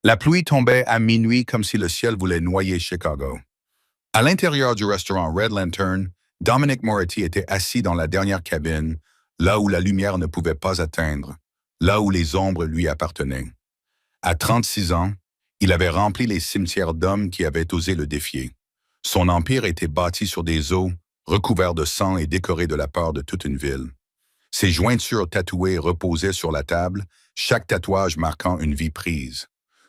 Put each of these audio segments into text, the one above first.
La pluie tombait à minuit comme si le ciel voulait noyer Chicago. À l'intérieur du restaurant Red Lantern, Dominic Moretti était assis dans la dernière cabine, là où la lumière ne pouvait pas atteindre, là où les ombres lui appartenaient. À 36 ans, il avait rempli les cimetières d'hommes qui avaient osé le défier. Son empire était bâti sur des os, recouverts de sang et décorés de la peur de toute une ville. Ses jointures tatouées reposaient sur la table, chaque tatouage marquant une vie prise.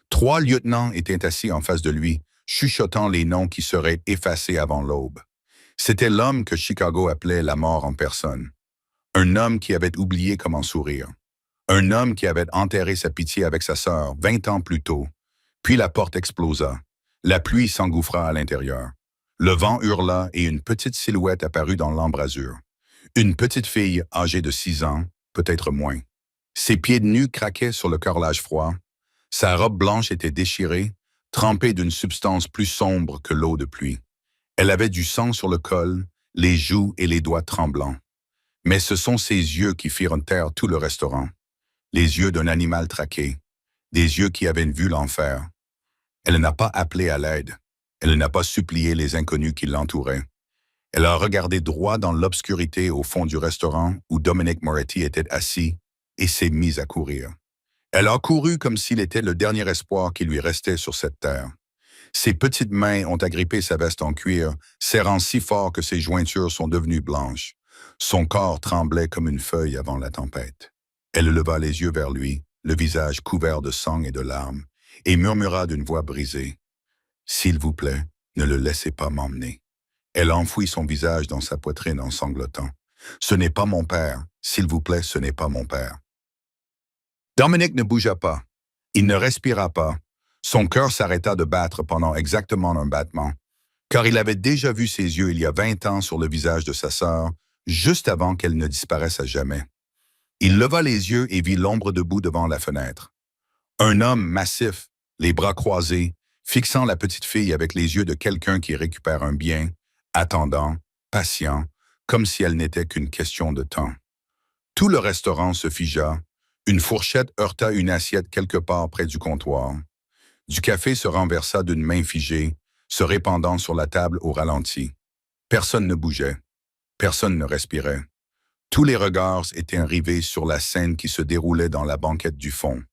3 lieutenants étaient assis en face de lui, chuchotant les noms qui seraient effacés avant l'aube. C'était l'homme que Chicago appelait la mort en personne. Un homme qui avait oublié comment sourire. Un homme qui avait enterré sa pitié avec sa sœur 20 ans plus tôt. Puis la porte explosa. La pluie s'engouffra à l'intérieur. Le vent hurla et une petite silhouette apparut dans l'embrasure. Une petite fille âgée de 6 ans, peut-être moins. Ses pieds nus craquaient sur le carrelage froid. Sa robe blanche était déchirée, trempée d'une substance plus sombre que l'eau de pluie. Elle avait du sang sur le col, les joues et les doigts tremblants. Mais ce sont ses yeux qui firent taire tout le restaurant. Les yeux d'un animal traqué, des yeux qui avaient vu l'enfer. Elle n'a pas appelé à l'aide. Elle n'a pas supplié les inconnus qui l'entouraient. Elle a regardé droit dans l'obscurité au fond du restaurant où Dominic Moretti était assis et s'est mise à courir. Elle a couru comme s'il était le dernier espoir qui lui restait sur cette terre. Ses petites mains ont agrippé sa veste en cuir, serrant si fort que ses jointures sont devenues blanches. Son corps tremblait comme une feuille avant la tempête. Elle leva les yeux vers lui, le visage couvert de sang et de larmes, et murmura d'une voix brisée. « S'il vous plaît, ne le laissez pas m'emmener. » Elle enfouit son visage dans sa poitrine en sanglotant. « Ce n'est pas mon père. S'il vous plaît, ce n'est pas mon père. » Dominic ne bougea pas. Il ne respira pas. Son cœur s'arrêta de battre pendant exactement un battement, car il avait déjà vu ses yeux il y a 20 ans sur le visage de sa sœur, juste avant qu'elle ne disparaisse à jamais. Il leva les yeux et vit l'ombre debout devant la fenêtre. Un homme massif, les bras croisés, fixant la petite fille avec les yeux de quelqu'un qui récupère un bien, attendant, patient, comme si elle n'était qu'une question de temps. Tout le restaurant se figea. Une fourchette heurta une assiette quelque part près du comptoir. Du café se renversa d'une main figée, se répandant sur la table au ralenti. Personne ne bougeait. Personne ne respirait. Tous les regards étaient rivés sur la scène qui se déroulait dans la banquette du fond.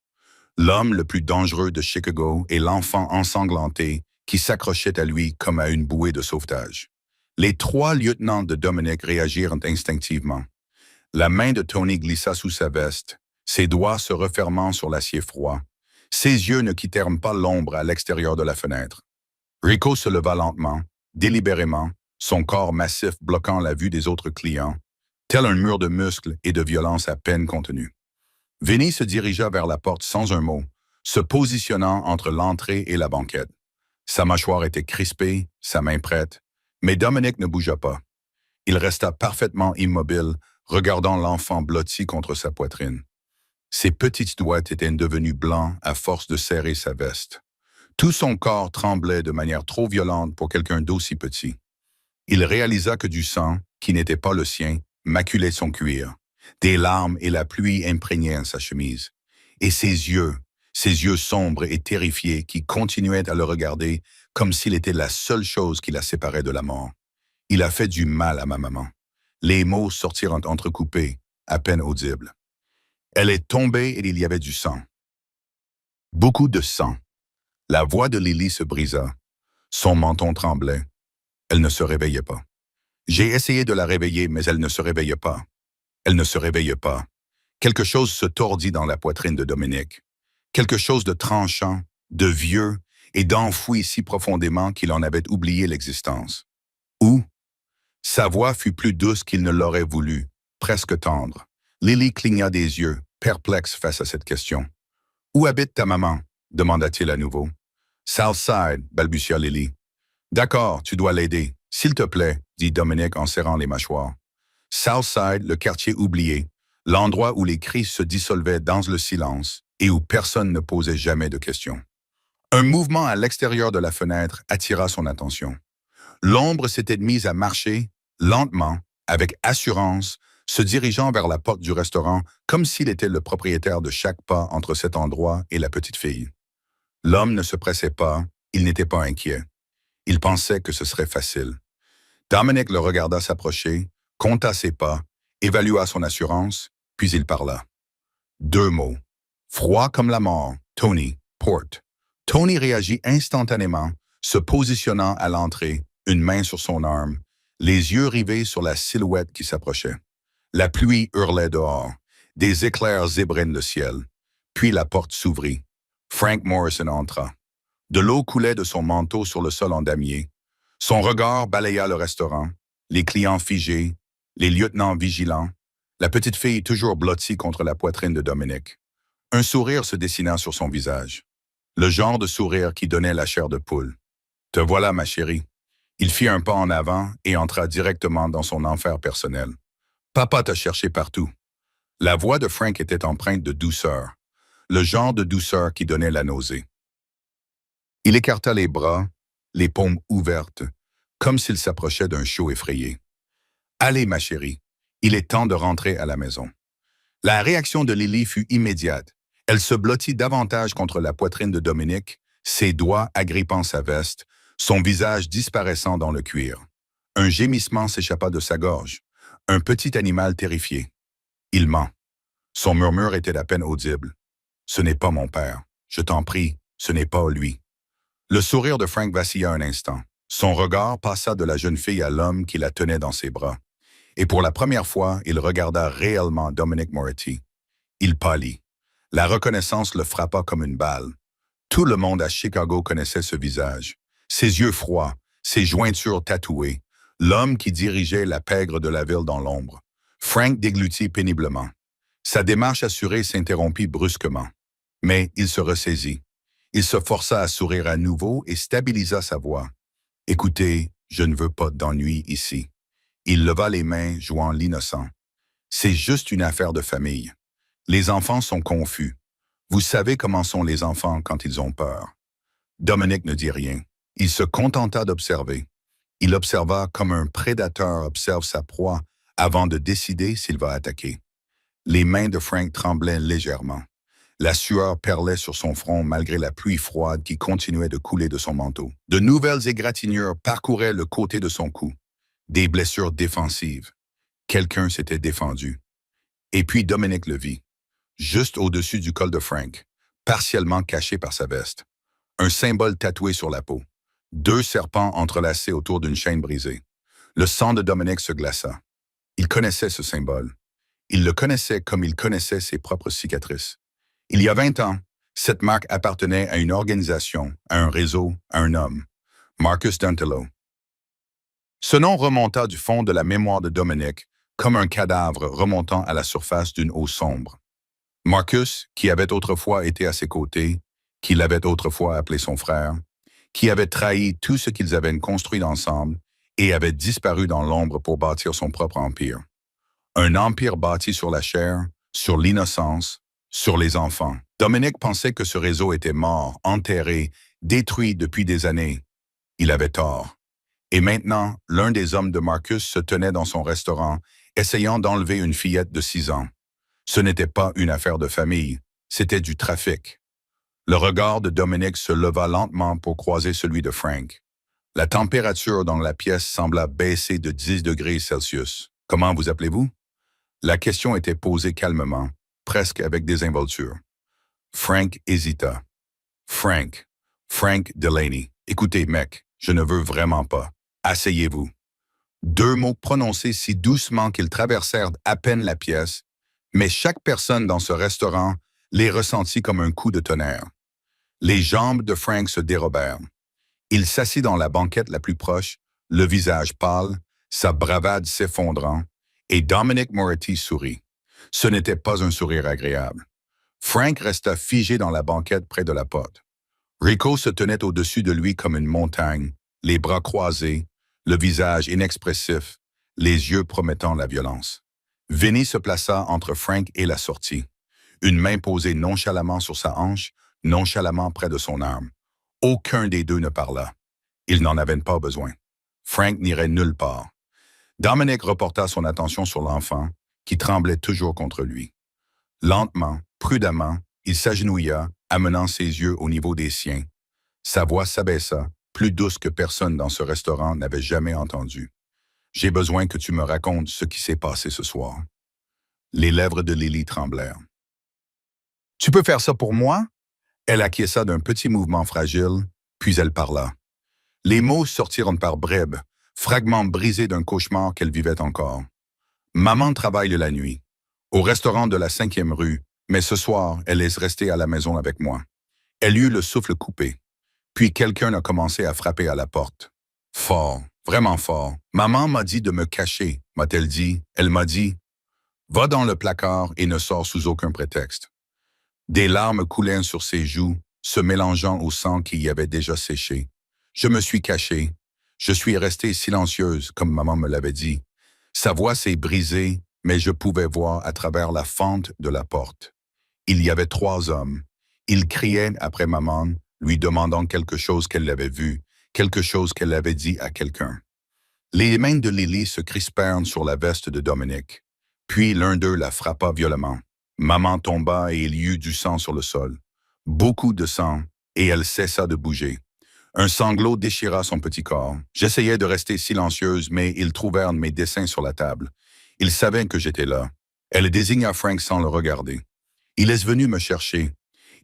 L'homme le plus dangereux de Chicago et l'enfant ensanglanté qui s'accrochait à lui comme à une bouée de sauvetage. Les 3 lieutenants de Dominic réagirent instinctivement. La main de Tony glissa sous sa veste, ses doigts se refermant sur l'acier froid. Ses yeux ne quittèrent pas l'ombre à l'extérieur de la fenêtre. Rico se leva lentement, délibérément, son corps massif bloquant la vue des autres clients, tel un mur de muscles et de violence à peine contenue. Vinny se dirigea vers la porte sans un mot, se positionnant entre l'entrée et la banquette. Sa mâchoire était crispée, sa main prête, mais Dominic ne bougea pas. Il resta parfaitement immobile, regardant l'enfant blotti contre sa poitrine. Ses petites doigts étaient devenus blancs à force de serrer sa veste. Tout son corps tremblait de manière trop violente pour quelqu'un d'aussi petit. Il réalisa que du sang, qui n'était pas le sien, maculait son cuir. Des larmes et la pluie imprégnaient sa chemise. Et ses yeux sombres et terrifiés qui continuaient à le regarder comme s'il était la seule chose qui la séparait de la mort. « Il a fait du mal à ma maman. » Les mots sortirent entrecoupés, à peine audibles. Elle est tombée et il y avait du sang. Beaucoup de sang. La voix de Lily se brisa. Son menton tremblait. Elle ne se réveillait pas. J'ai essayé de la réveiller, mais elle ne se réveillait pas. Elle ne se réveillait pas. Quelque chose se tordit dans la poitrine de Dominic. Quelque chose de tranchant, de vieux et d'enfoui si profondément qu'il en avait oublié l'existence. Où? Sa voix fut plus douce qu'il ne l'aurait voulu, presque tendre. Lily cligna des yeux, perplexe face à cette question. « Où habite ta maman? » demanda-t-il à nouveau. « Southside, balbutia Lily. « D'accord, tu dois l'aider. S'il te plaît, dit Dominic en serrant les mâchoires. Southside, le quartier oublié, l'endroit où les cris se dissolvaient dans le silence et où personne ne posait jamais de questions. Un mouvement à l'extérieur de la fenêtre attira son attention. L'ombre s'était mise à marcher, lentement, avec assurance, se dirigeant vers la porte du restaurant comme s'il était le propriétaire de chaque pas entre cet endroit et la petite fille. L'homme ne se pressait pas, il n'était pas inquiet. Il pensait que ce serait facile. Dominic le regarda s'approcher, compta ses pas, évalua son assurance, puis il parla. 2 mots. Froid comme la mort, Tony, Port. Tony réagit instantanément, se positionnant à l'entrée, une main sur son arme, les yeux rivés sur la silhouette qui s'approchait. La pluie hurlait dehors, des éclairs zébrènent le ciel. Puis la porte s'ouvrit. Frank Morrison entra. De l'eau coulait de son manteau sur le sol en damier. Son regard balaya le restaurant, les clients figés, les lieutenants vigilants, la petite fille toujours blottie contre la poitrine de Dominic. Un sourire se dessina sur son visage. Le genre de sourire qui donnait la chair de poule. « Te voilà, ma chérie. » Il fit un pas en avant et entra directement dans son enfer personnel. « Papa t'a cherché partout. » La voix de Frank était empreinte de douceur, le genre de douceur qui donnait la nausée. Il écarta les bras, les paumes ouvertes, comme s'il s'approchait d'un show effrayé. « Allez, ma chérie, il est temps de rentrer à la maison. » La réaction de Lily fut immédiate. Elle se blottit davantage contre la poitrine de Dominic, ses doigts agrippant sa veste, son visage disparaissant dans le cuir. Un gémissement s'échappa de sa gorge, un petit animal terrifié. Il ment. Son murmure était à peine audible. « Ce n'est pas mon père. Je t'en prie, ce n'est pas lui. » Le sourire de Frank vacilla un instant. Son regard passa de la jeune fille à l'homme qui la tenait dans ses bras. Et pour la première fois, il regarda réellement Dominic Moretti. Il pâlit. La reconnaissance le frappa comme une balle. Tout le monde à Chicago connaissait ce visage. Ses yeux froids, ses jointures tatouées, l'homme qui dirigeait la pègre de la ville dans l'ombre. Frank déglutit péniblement. Sa démarche assurée s'interrompit brusquement. Mais il se ressaisit. Il se força à sourire à nouveau et stabilisa sa voix. « Écoutez, je ne veux pas d'ennui ici. » Il leva les mains, jouant l'innocent. « C'est juste une affaire de famille. Les enfants sont confus. Vous savez comment sont les enfants quand ils ont peur. » Dominic ne dit rien. Il se contenta d'observer. Il observa comme un prédateur observe sa proie avant de décider s'il va attaquer. Les mains de Frank tremblaient légèrement. La sueur perlait sur son front malgré la pluie froide qui continuait de couler de son manteau. De nouvelles égratignures parcouraient le côté de son cou. Des blessures défensives. Quelqu'un s'était défendu. Et puis Dominic le vit, juste au-dessus du col de Frank, partiellement caché par sa veste. Un symbole tatoué sur la peau. 2 serpents entrelacés autour d'une chaîne brisée. Le sang de Dominic se glaça. Il connaissait ce symbole. Il le connaissait comme il connaissait ses propres cicatrices. Il y a 20 ans, cette marque appartenait à une organisation, à un réseau, à un homme. Marcus Dantelot. Ce nom remonta du fond de la mémoire de Dominic comme un cadavre remontant à la surface d'une eau sombre. Marcus, qui avait autrefois été à ses côtés, qui l'avait autrefois appelé son frère, qui avait trahi tout ce qu'ils avaient construit ensemble et avait disparu dans l'ombre pour bâtir son propre empire. Un empire bâti sur la chair, sur l'innocence, sur les enfants. Dominic pensait que ce réseau était mort, enterré, détruit depuis des années. Il avait tort. Et maintenant, l'un des hommes de Marcus se tenait dans son restaurant, essayant d'enlever une fillette de 6 ans. Ce n'était pas une affaire de famille, c'était du trafic. Le regard de Dominic se leva lentement pour croiser celui de Frank. La température dans la pièce sembla baisser de 10 degrés Celsius. « Comment vous appelez-vous » La question était posée calmement, presque avec désinvolture. Frank hésita. « Frank Delaney. Écoutez, mec, je ne veux vraiment pas. Asseyez-vous. » 2 mots prononcés si doucement qu'ils traversèrent à peine la pièce, mais chaque personne dans ce restaurant les ressentit comme un coup de tonnerre. Les jambes de Frank se dérobèrent. Il s'assit dans la banquette la plus proche, le visage pâle, sa bravade s'effondrant, et Dominic Moretti sourit. Ce n'était pas un sourire agréable. Frank resta figé dans la banquette près de la porte. Rico se tenait au-dessus de lui comme une montagne, les bras croisés, le visage inexpressif, les yeux promettant la violence. Vinny se plaça entre Frank et la sortie, une main posée nonchalamment sur sa hanche, nonchalamment près de son arme. Aucun des deux ne parla. Ils n'en avaient pas besoin. Frank n'irait nulle part. Dominic reporta son attention sur l'enfant, qui tremblait toujours contre lui. Lentement, prudemment, il s'agenouilla, amenant ses yeux au niveau des siens. Sa voix s'abaissa, plus douce que personne dans ce restaurant n'avait jamais entendu. J'ai besoin que tu me racontes ce qui s'est passé ce soir. Les lèvres de Lily tremblèrent. Tu peux faire ça pour moi? Elle acquiesça d'un petit mouvement fragile, puis elle parla. Les mots sortirent par brèves, fragments brisés d'un cauchemar qu'elle vivait encore. Maman travaille la nuit, au restaurant de la 5e rue, mais ce soir, elle est restée à la maison avec moi. Elle eut le souffle coupé. Puis quelqu'un a commencé à frapper à la porte. Fort, vraiment fort. Maman m'a dit de me cacher, m'a-t-elle dit. Elle m'a dit, va dans le placard et ne sors sous aucun prétexte. Des larmes coulaient sur ses joues, se mélangeant au sang qui y avait déjà séché. Je me suis caché. Je suis restée silencieuse, comme maman me l'avait dit. Sa voix s'est brisée, mais je pouvais voir à travers la fente de la porte. Il y avait 3 hommes. Ils criaient après maman, lui demandant quelque chose qu'elle avait vu, quelque chose qu'elle avait dit à quelqu'un. Les mains de Lily se crispèrent sur la veste de Dominic. Puis l'un d'eux la frappa violemment. Maman tomba et il y eut du sang sur le sol. Beaucoup de sang, et elle cessa de bouger. Un sanglot déchira son petit corps. J'essayais de rester silencieuse, mais ils trouvèrent mes dessins sur la table. Ils savaient que j'étais là. Elle désigna Frank sans le regarder. Il est venu me chercher.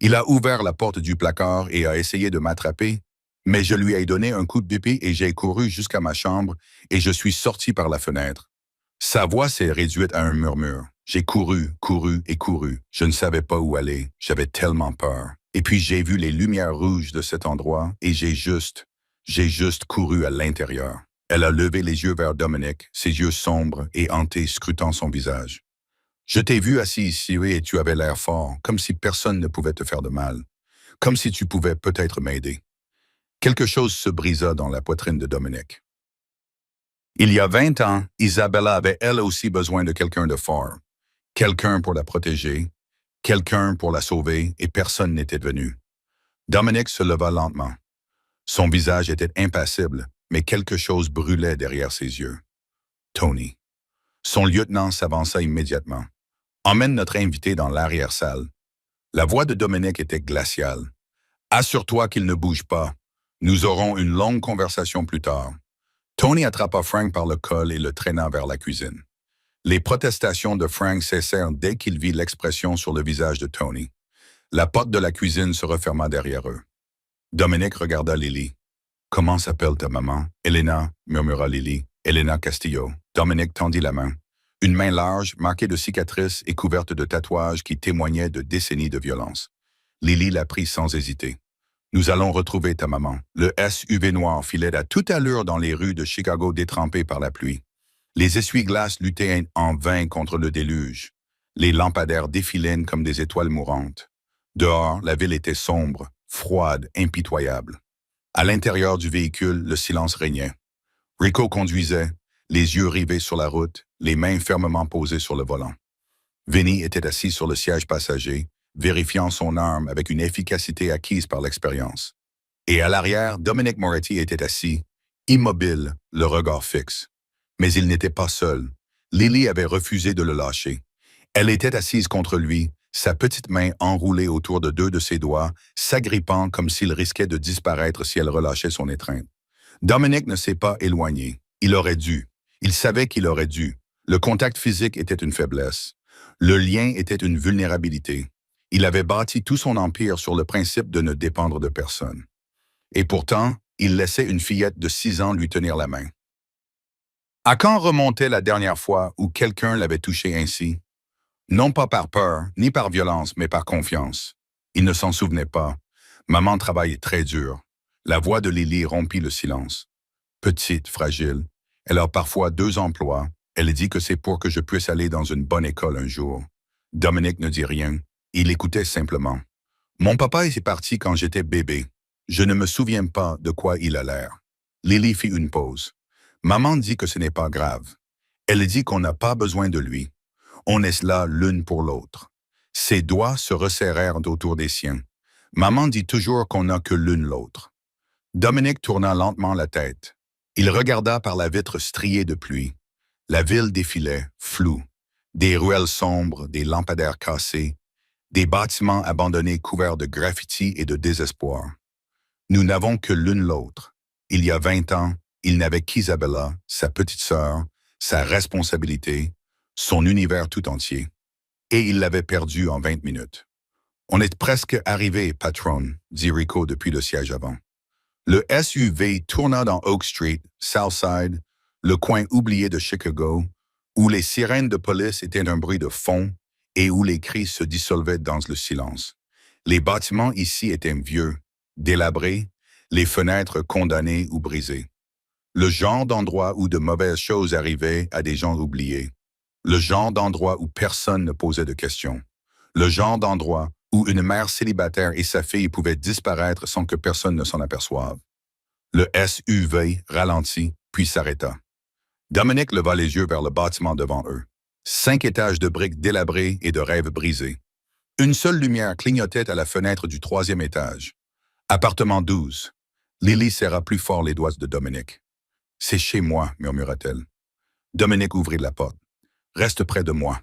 Il a ouvert la porte du placard et a essayé de m'attraper, mais je lui ai donné un coup de pied et j'ai couru jusqu'à ma chambre et je suis sorti par la fenêtre. Sa voix s'est réduite à un murmure. J'ai couru, couru et couru. Je ne savais pas où aller. J'avais tellement peur. Et puis j'ai vu les lumières rouges de cet endroit et j'ai juste couru à l'intérieur. Elle a levé les yeux vers Dominic, ses yeux sombres et hantés scrutant son visage. Je t'ai vu assis ici et tu avais l'air fort, comme si personne ne pouvait te faire de mal, comme si tu pouvais peut-être m'aider. Quelque chose se brisa dans la poitrine de Dominic. Il y a 20 ans, Isabella avait elle aussi besoin de quelqu'un de fort, quelqu'un pour la protéger, quelqu'un pour la sauver, et personne n'était venu. Dominic se leva lentement. Son visage était impassible, mais quelque chose brûlait derrière ses yeux. Tony. Son lieutenant s'avança immédiatement. Emmène notre invité dans l'arrière-salle. La voix de Dominic était glaciale. Assure-toi qu'il ne bouge pas. Nous aurons une longue conversation plus tard. Tony attrapa Frank par le col et le traîna vers la cuisine. Les protestations de Frank cessèrent dès qu'il vit l'expression sur le visage de Tony. La porte de la cuisine se referma derrière eux. Dominic regarda Lily. « Comment s'appelle ta maman? »« Elena, » murmura Lily. « Elena Castillo. » Dominic tendit la main. Une main large, marquée de cicatrices et couverte de tatouages qui témoignaient de décennies de violence. Lily la prit sans hésiter. « Nous allons retrouver ta maman. » Le SUV noir filait à toute allure dans les rues de Chicago détrempées par la pluie. Les essuie-glaces luttaient en vain contre le déluge. Les lampadaires défilaient comme des étoiles mourantes. Dehors, la ville était sombre, froide, impitoyable. À l'intérieur du véhicule, le silence régnait. Rico conduisait, les yeux rivés sur la route, les mains fermement posées sur le volant. Vinny était assis sur le siège passager, vérifiant son arme avec une efficacité acquise par l'expérience. Et à l'arrière, Dominic Moretti était assis, immobile, le regard fixe. Mais il n'était pas seul. Lily avait refusé de le lâcher. Elle était assise contre lui, sa petite main enroulée autour de 2 de ses doigts, s'agrippant comme s'il risquait de disparaître si elle relâchait son étreinte. Dominic ne s'est pas éloigné. Il aurait dû. Il savait qu'il aurait dû. Le contact physique était une faiblesse. Le lien était une vulnérabilité. Il avait bâti tout son empire sur le principe de ne dépendre de personne. Et pourtant, il laissait une fillette de 6 ans lui tenir la main. À quand remontait la dernière fois où quelqu'un l'avait touché ainsi? Non pas par peur, ni par violence, mais par confiance. Il ne s'en souvenait pas. Maman travaillait très dur. La voix de Lily rompit le silence. Petite, fragile, elle a parfois 2 emplois. Elle dit que c'est pour que je puisse aller dans une bonne école un jour. Dominic ne dit rien. Il écoutait simplement. Mon papa est parti quand j'étais bébé. Je ne me souviens pas de quoi il a l'air. Lily fit une pause. Maman dit que ce n'est pas grave. Elle dit qu'on n'a pas besoin de lui. On est là l'une pour l'autre. Ses doigts se resserrèrent autour des siens. Maman dit toujours qu'on n'a que l'une l'autre. Dominic tourna lentement la tête. Il regarda par la vitre striée de pluie. La ville défilait, floue. Des ruelles sombres, des lampadaires cassés. Des bâtiments abandonnés couverts de graffitis et de désespoir. Nous n'avons que l'une l'autre. Il y a 20 ans, il n'avait qu'Isabella, sa petite sœur, sa responsabilité, son univers tout entier. Et il l'avait perdue en 20 minutes. On est presque arrivé, patron, dit Rico depuis le siège avant. Le SUV tourna dans Oak Street, Southside, le coin oublié de Chicago, où les sirènes de police étaient un bruit de fond et où les cris se dissolvaient dans le silence. Les bâtiments ici étaient vieux, délabrés, les fenêtres condamnées ou brisées. Le genre d'endroit où de mauvaises choses arrivaient à des gens oubliés. Le genre d'endroit où personne ne posait de questions. Le genre d'endroit où une mère célibataire et sa fille pouvaient disparaître sans que personne ne s'en aperçoive. Le SUV ralentit, puis s'arrêta. Dominic leva les yeux vers le bâtiment devant eux. 5 étages de briques délabrées et de rêves brisés. Une seule lumière clignotait à la fenêtre du 3e étage. Appartement 12. Lily serra plus fort les doigts de Dominic. « C'est chez moi, murmura-t-elle. Dominic ouvrit la porte. « Reste près de moi. »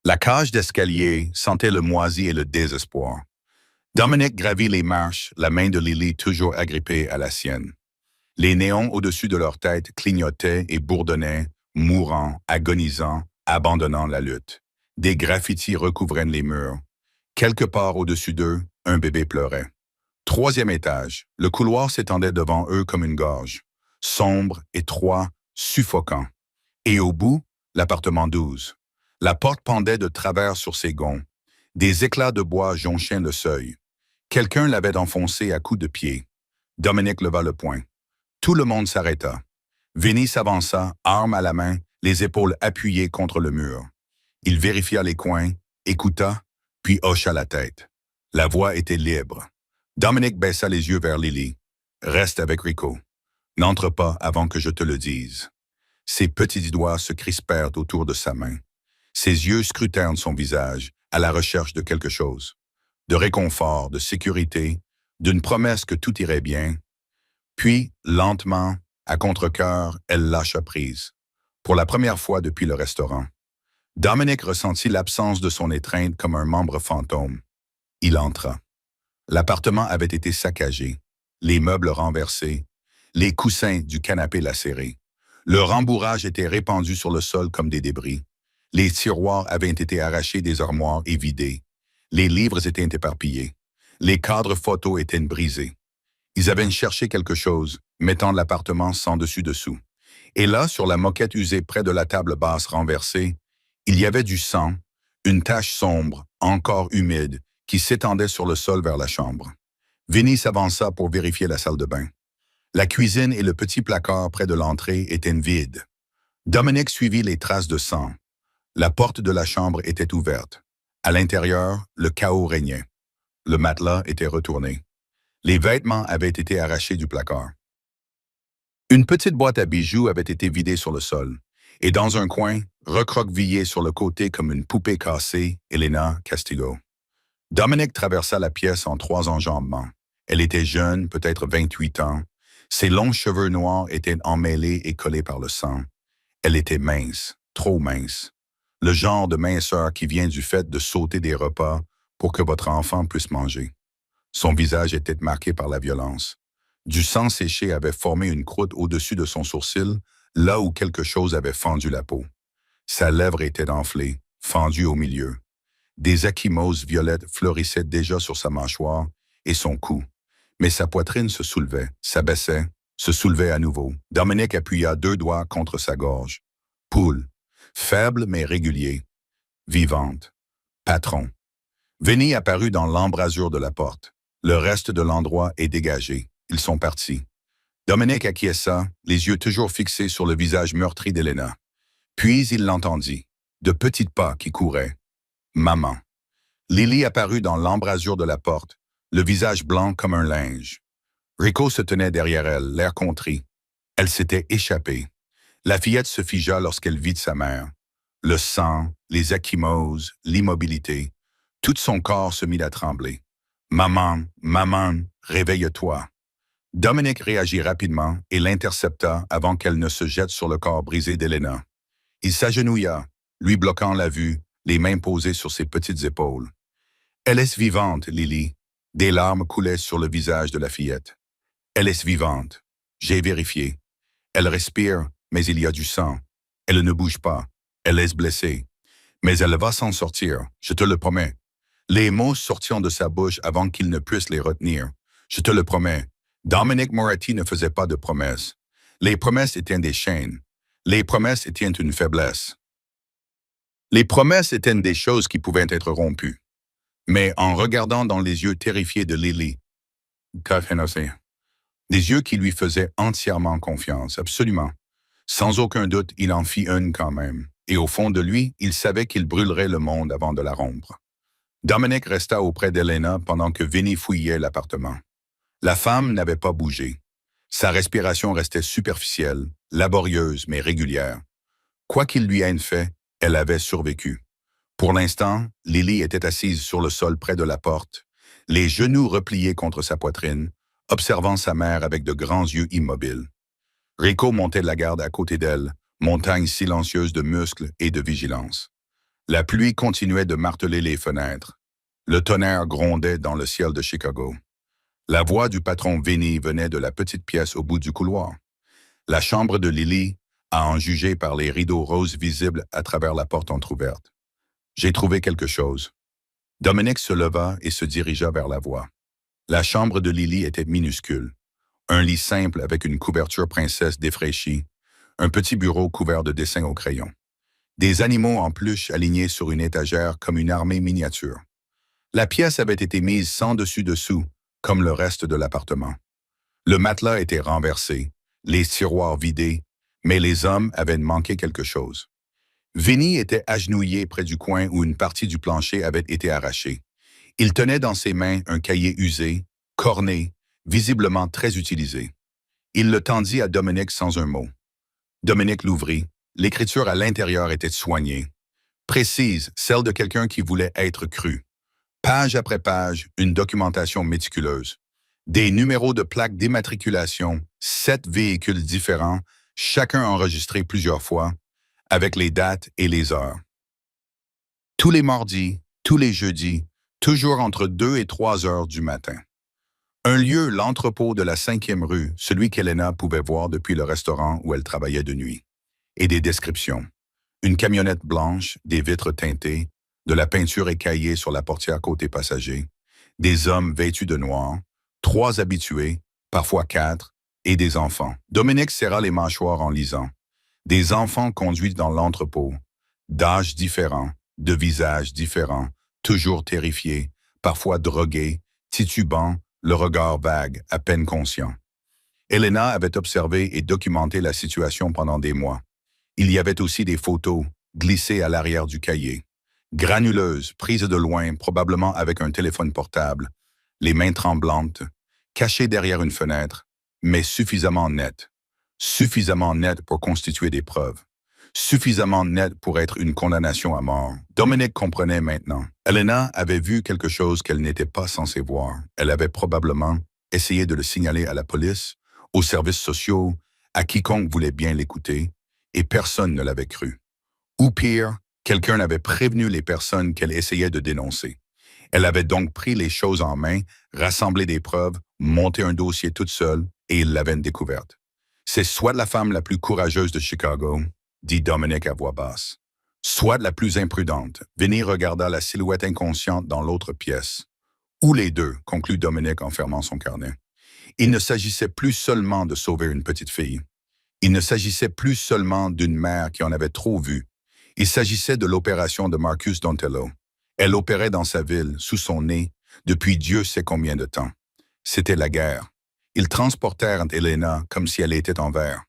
La cage d'escalier sentait le moisi et le désespoir. Dominic gravit les marches, la main de Lily toujours agrippée à la sienne. Les néons au-dessus de leur tête clignotaient et bourdonnaient, mourant, agonisant, abandonnant la lutte. Des graffitis recouvraient les murs. Quelque part au-dessus d'eux, un bébé pleurait. 3e étage, le couloir s'étendait devant eux comme une gorge. Sombre, étroit, suffocant. Et au bout, l'appartement 12. La porte pendait de travers sur ses gonds. Des éclats de bois jonchaient le seuil. Quelqu'un l'avait enfoncé à coups de pied. Dominic leva le poing. Tout le monde s'arrêta. Vinny s'avança, arme à la main, les épaules appuyées contre le mur. Il vérifia les coins, écouta, puis hocha la tête. La voix était libre. Dominic baissa les yeux vers Lily. « Reste avec Rico. N'entre pas avant que je te le dise. » Ses petits doigts se crispèrent autour de sa main. Ses yeux scrutèrent son visage, à la recherche de quelque chose. De réconfort, de sécurité, d'une promesse que tout irait bien. Puis, lentement, à contre-cœur, elle lâcha prise. Pour la première fois depuis le restaurant. Dominic ressentit l'absence de son étreinte comme un membre fantôme. Il entra. L'appartement avait été saccagé, les meubles renversés, les coussins du canapé lacérés. Le rembourrage était répandu sur le sol comme des débris. Les tiroirs avaient été arrachés des armoires et vidés. Les livres étaient éparpillés. Les cadres photos étaient brisés. Ils avaient cherché quelque chose, mettant l'appartement sans dessus-dessous. Et là, sur la moquette usée près de la table basse renversée, il y avait du sang, une tache sombre, encore humide, qui s'étendait sur le sol vers la chambre. Vinny s'avança pour vérifier la salle de bain. La cuisine et le petit placard près de l'entrée étaient vides. Dominic suivit les traces de sang. La porte de la chambre était ouverte. À l'intérieur, le chaos régnait. Le matelas était retourné. Les vêtements avaient été arrachés du placard. Une petite boîte à bijoux avait été vidée sur le sol. Et dans un coin, recroquevillée sur le côté comme une poupée cassée, Elena Castigo. Dominic traversa la pièce en 3 enjambements. Elle était jeune, peut-être 28 ans. Ses longs cheveux noirs étaient emmêlés et collés par le sang. Elle était mince, trop mince. Le genre de minceur qui vient du fait de sauter des repas pour que votre enfant puisse manger. Son visage était marqué par la violence. Du sang séché avait formé une croûte au-dessus de son sourcil, là où quelque chose avait fendu la peau. Sa lèvre était enflée, fendue au milieu. Des ecchymoses violettes fleurissaient déjà sur sa mâchoire et son cou. Mais sa poitrine se soulevait, s'abaissait, se soulevait à nouveau. Dominic appuya 2 doigts contre sa gorge. Poule, faible mais régulier, vivante. Patron. Vinny apparut dans l'embrasure de la porte. Le reste de l'endroit est dégagé. Ils sont partis. Dominic acquiesça, les yeux toujours fixés sur le visage meurtri d'Elena. Puis il l'entendit. De petits pas qui couraient. Maman. Lily apparut dans l'embrasure de la porte, le visage blanc comme un linge. Rico se tenait derrière elle, l'air contrit. Elle s'était échappée. La fillette se figea lorsqu'elle vit sa mère. Le sang, les ecchymoses, l'immobilité. Tout son corps se mit à trembler. « Maman, maman, réveille-toi !» Dominic réagit rapidement et l'intercepta avant qu'elle ne se jette sur le corps brisé d'Elena. Il s'agenouilla, lui bloquant la vue, les mains posées sur ses petites épaules. Elle est vivante, Lily. Des larmes coulaient sur le visage de la fillette. Elle est vivante. J'ai vérifié. Elle respire, mais il y a du sang. Elle ne bouge pas. Elle est blessée. Mais elle va s'en sortir, je te le promets. Les mots sortirent de sa bouche avant qu'il ne puisse les retenir. Je te le promets. Dominic Moretti ne faisait pas de promesses. Les promesses étaient des chaînes. Les promesses étaient une faiblesse. Les promesses étaient des choses qui pouvaient être rompues. Mais en regardant dans les yeux terrifiés de Lily, des yeux qui lui faisaient entièrement confiance, absolument. Sans aucun doute, il en fit une quand même. Et au fond de lui, il savait qu'il brûlerait le monde avant de la rompre. Dominic resta auprès d'Elena pendant que Vinnie fouillait l'appartement. La femme n'avait pas bougé. Sa respiration restait superficielle, laborieuse mais régulière. Quoi qu'il lui ait fait, elle avait survécu. Pour l'instant, Lily était assise sur le sol près de la porte, les genoux repliés contre sa poitrine, observant sa mère avec de grands yeux immobiles. Rico montait la garde à côté d'elle, montagne silencieuse de muscles et de vigilance. La pluie continuait de marteler les fenêtres. Le tonnerre grondait dans le ciel de Chicago. La voix du patron Vinnie venait de la petite pièce au bout du couloir. La chambre de Lily, à en juger par les rideaux roses visibles à travers la porte entr'ouverte. J'ai trouvé quelque chose. Dominic se leva et se dirigea vers la voix. La chambre de Lily était minuscule. Un lit simple avec une couverture princesse défraîchie, un petit bureau couvert de dessins au crayon. Des animaux en peluche alignés sur une étagère comme une armée miniature. La pièce avait été mise sans dessus-dessous, comme le reste de l'appartement. Le matelas était renversé, les tiroirs vidés, mais les hommes avaient manqué quelque chose. Vinnie était agenouillé près du coin où une partie du plancher avait été arrachée. Il tenait dans ses mains un cahier usé, corné, visiblement très utilisé. Il le tendit à Dominic sans un mot. Dominic l'ouvrit. L'écriture à l'intérieur était soignée. Précise, celle de quelqu'un qui voulait être cru. Page après page, une documentation méticuleuse. Des numéros de plaques d'immatriculation, 7 véhicules différents, chacun enregistré plusieurs fois, avec les dates et les heures. Tous les mardis, tous les jeudis, toujours entre 2 et 3 heures du matin. Un lieu, l'entrepôt de la 5e rue, celui qu'Elena pouvait voir depuis le restaurant où elle travaillait de nuit. Et des descriptions. Une camionnette blanche, des vitres teintées, de la peinture écaillée sur la portière côté passager, des hommes vêtus de noir, 3 habitués, parfois 4, et des enfants. Dominic serra les mâchoires en lisant. Des enfants conduits dans l'entrepôt, d'âges différents, de visages différents, toujours terrifiés, parfois drogués, titubants, le regard vague, à peine conscient. Elena avait observé et documenté la situation pendant des mois. Il y avait aussi des photos, glissées à l'arrière du cahier. Granuleuses, prises de loin, probablement avec un téléphone portable, les mains tremblantes, cachées derrière une fenêtre, mais suffisamment nettes. Suffisamment nettes pour constituer des preuves. Suffisamment nettes pour être une condamnation à mort. Dominic comprenait maintenant. Elena avait vu quelque chose qu'elle n'était pas censée voir. Elle avait probablement essayé de le signaler à la police, aux services sociaux, à quiconque voulait bien l'écouter, et personne ne l'avait cru. Ou pire, quelqu'un avait prévenu les personnes qu'elle essayait de dénoncer. Elle avait donc pris les choses en main, rassemblé des preuves, monté un dossier toute seule, et il l'avait découverte. C'est soit la femme la plus courageuse de Chicago, dit Dominic à voix basse, soit la plus imprudente. Vinnie regarda la silhouette inconsciente dans l'autre pièce. Ou les deux, conclut Dominic en fermant son carnet. Il ne s'agissait plus seulement de sauver une petite fille. Il ne s'agissait plus seulement d'une mère qui en avait trop vu. Il s'agissait de l'opération de Marcus Dontello. Elle opérait dans sa ville, sous son nez, depuis Dieu sait combien de temps. C'était la guerre. Ils transportèrent Elena comme si elle était en verre.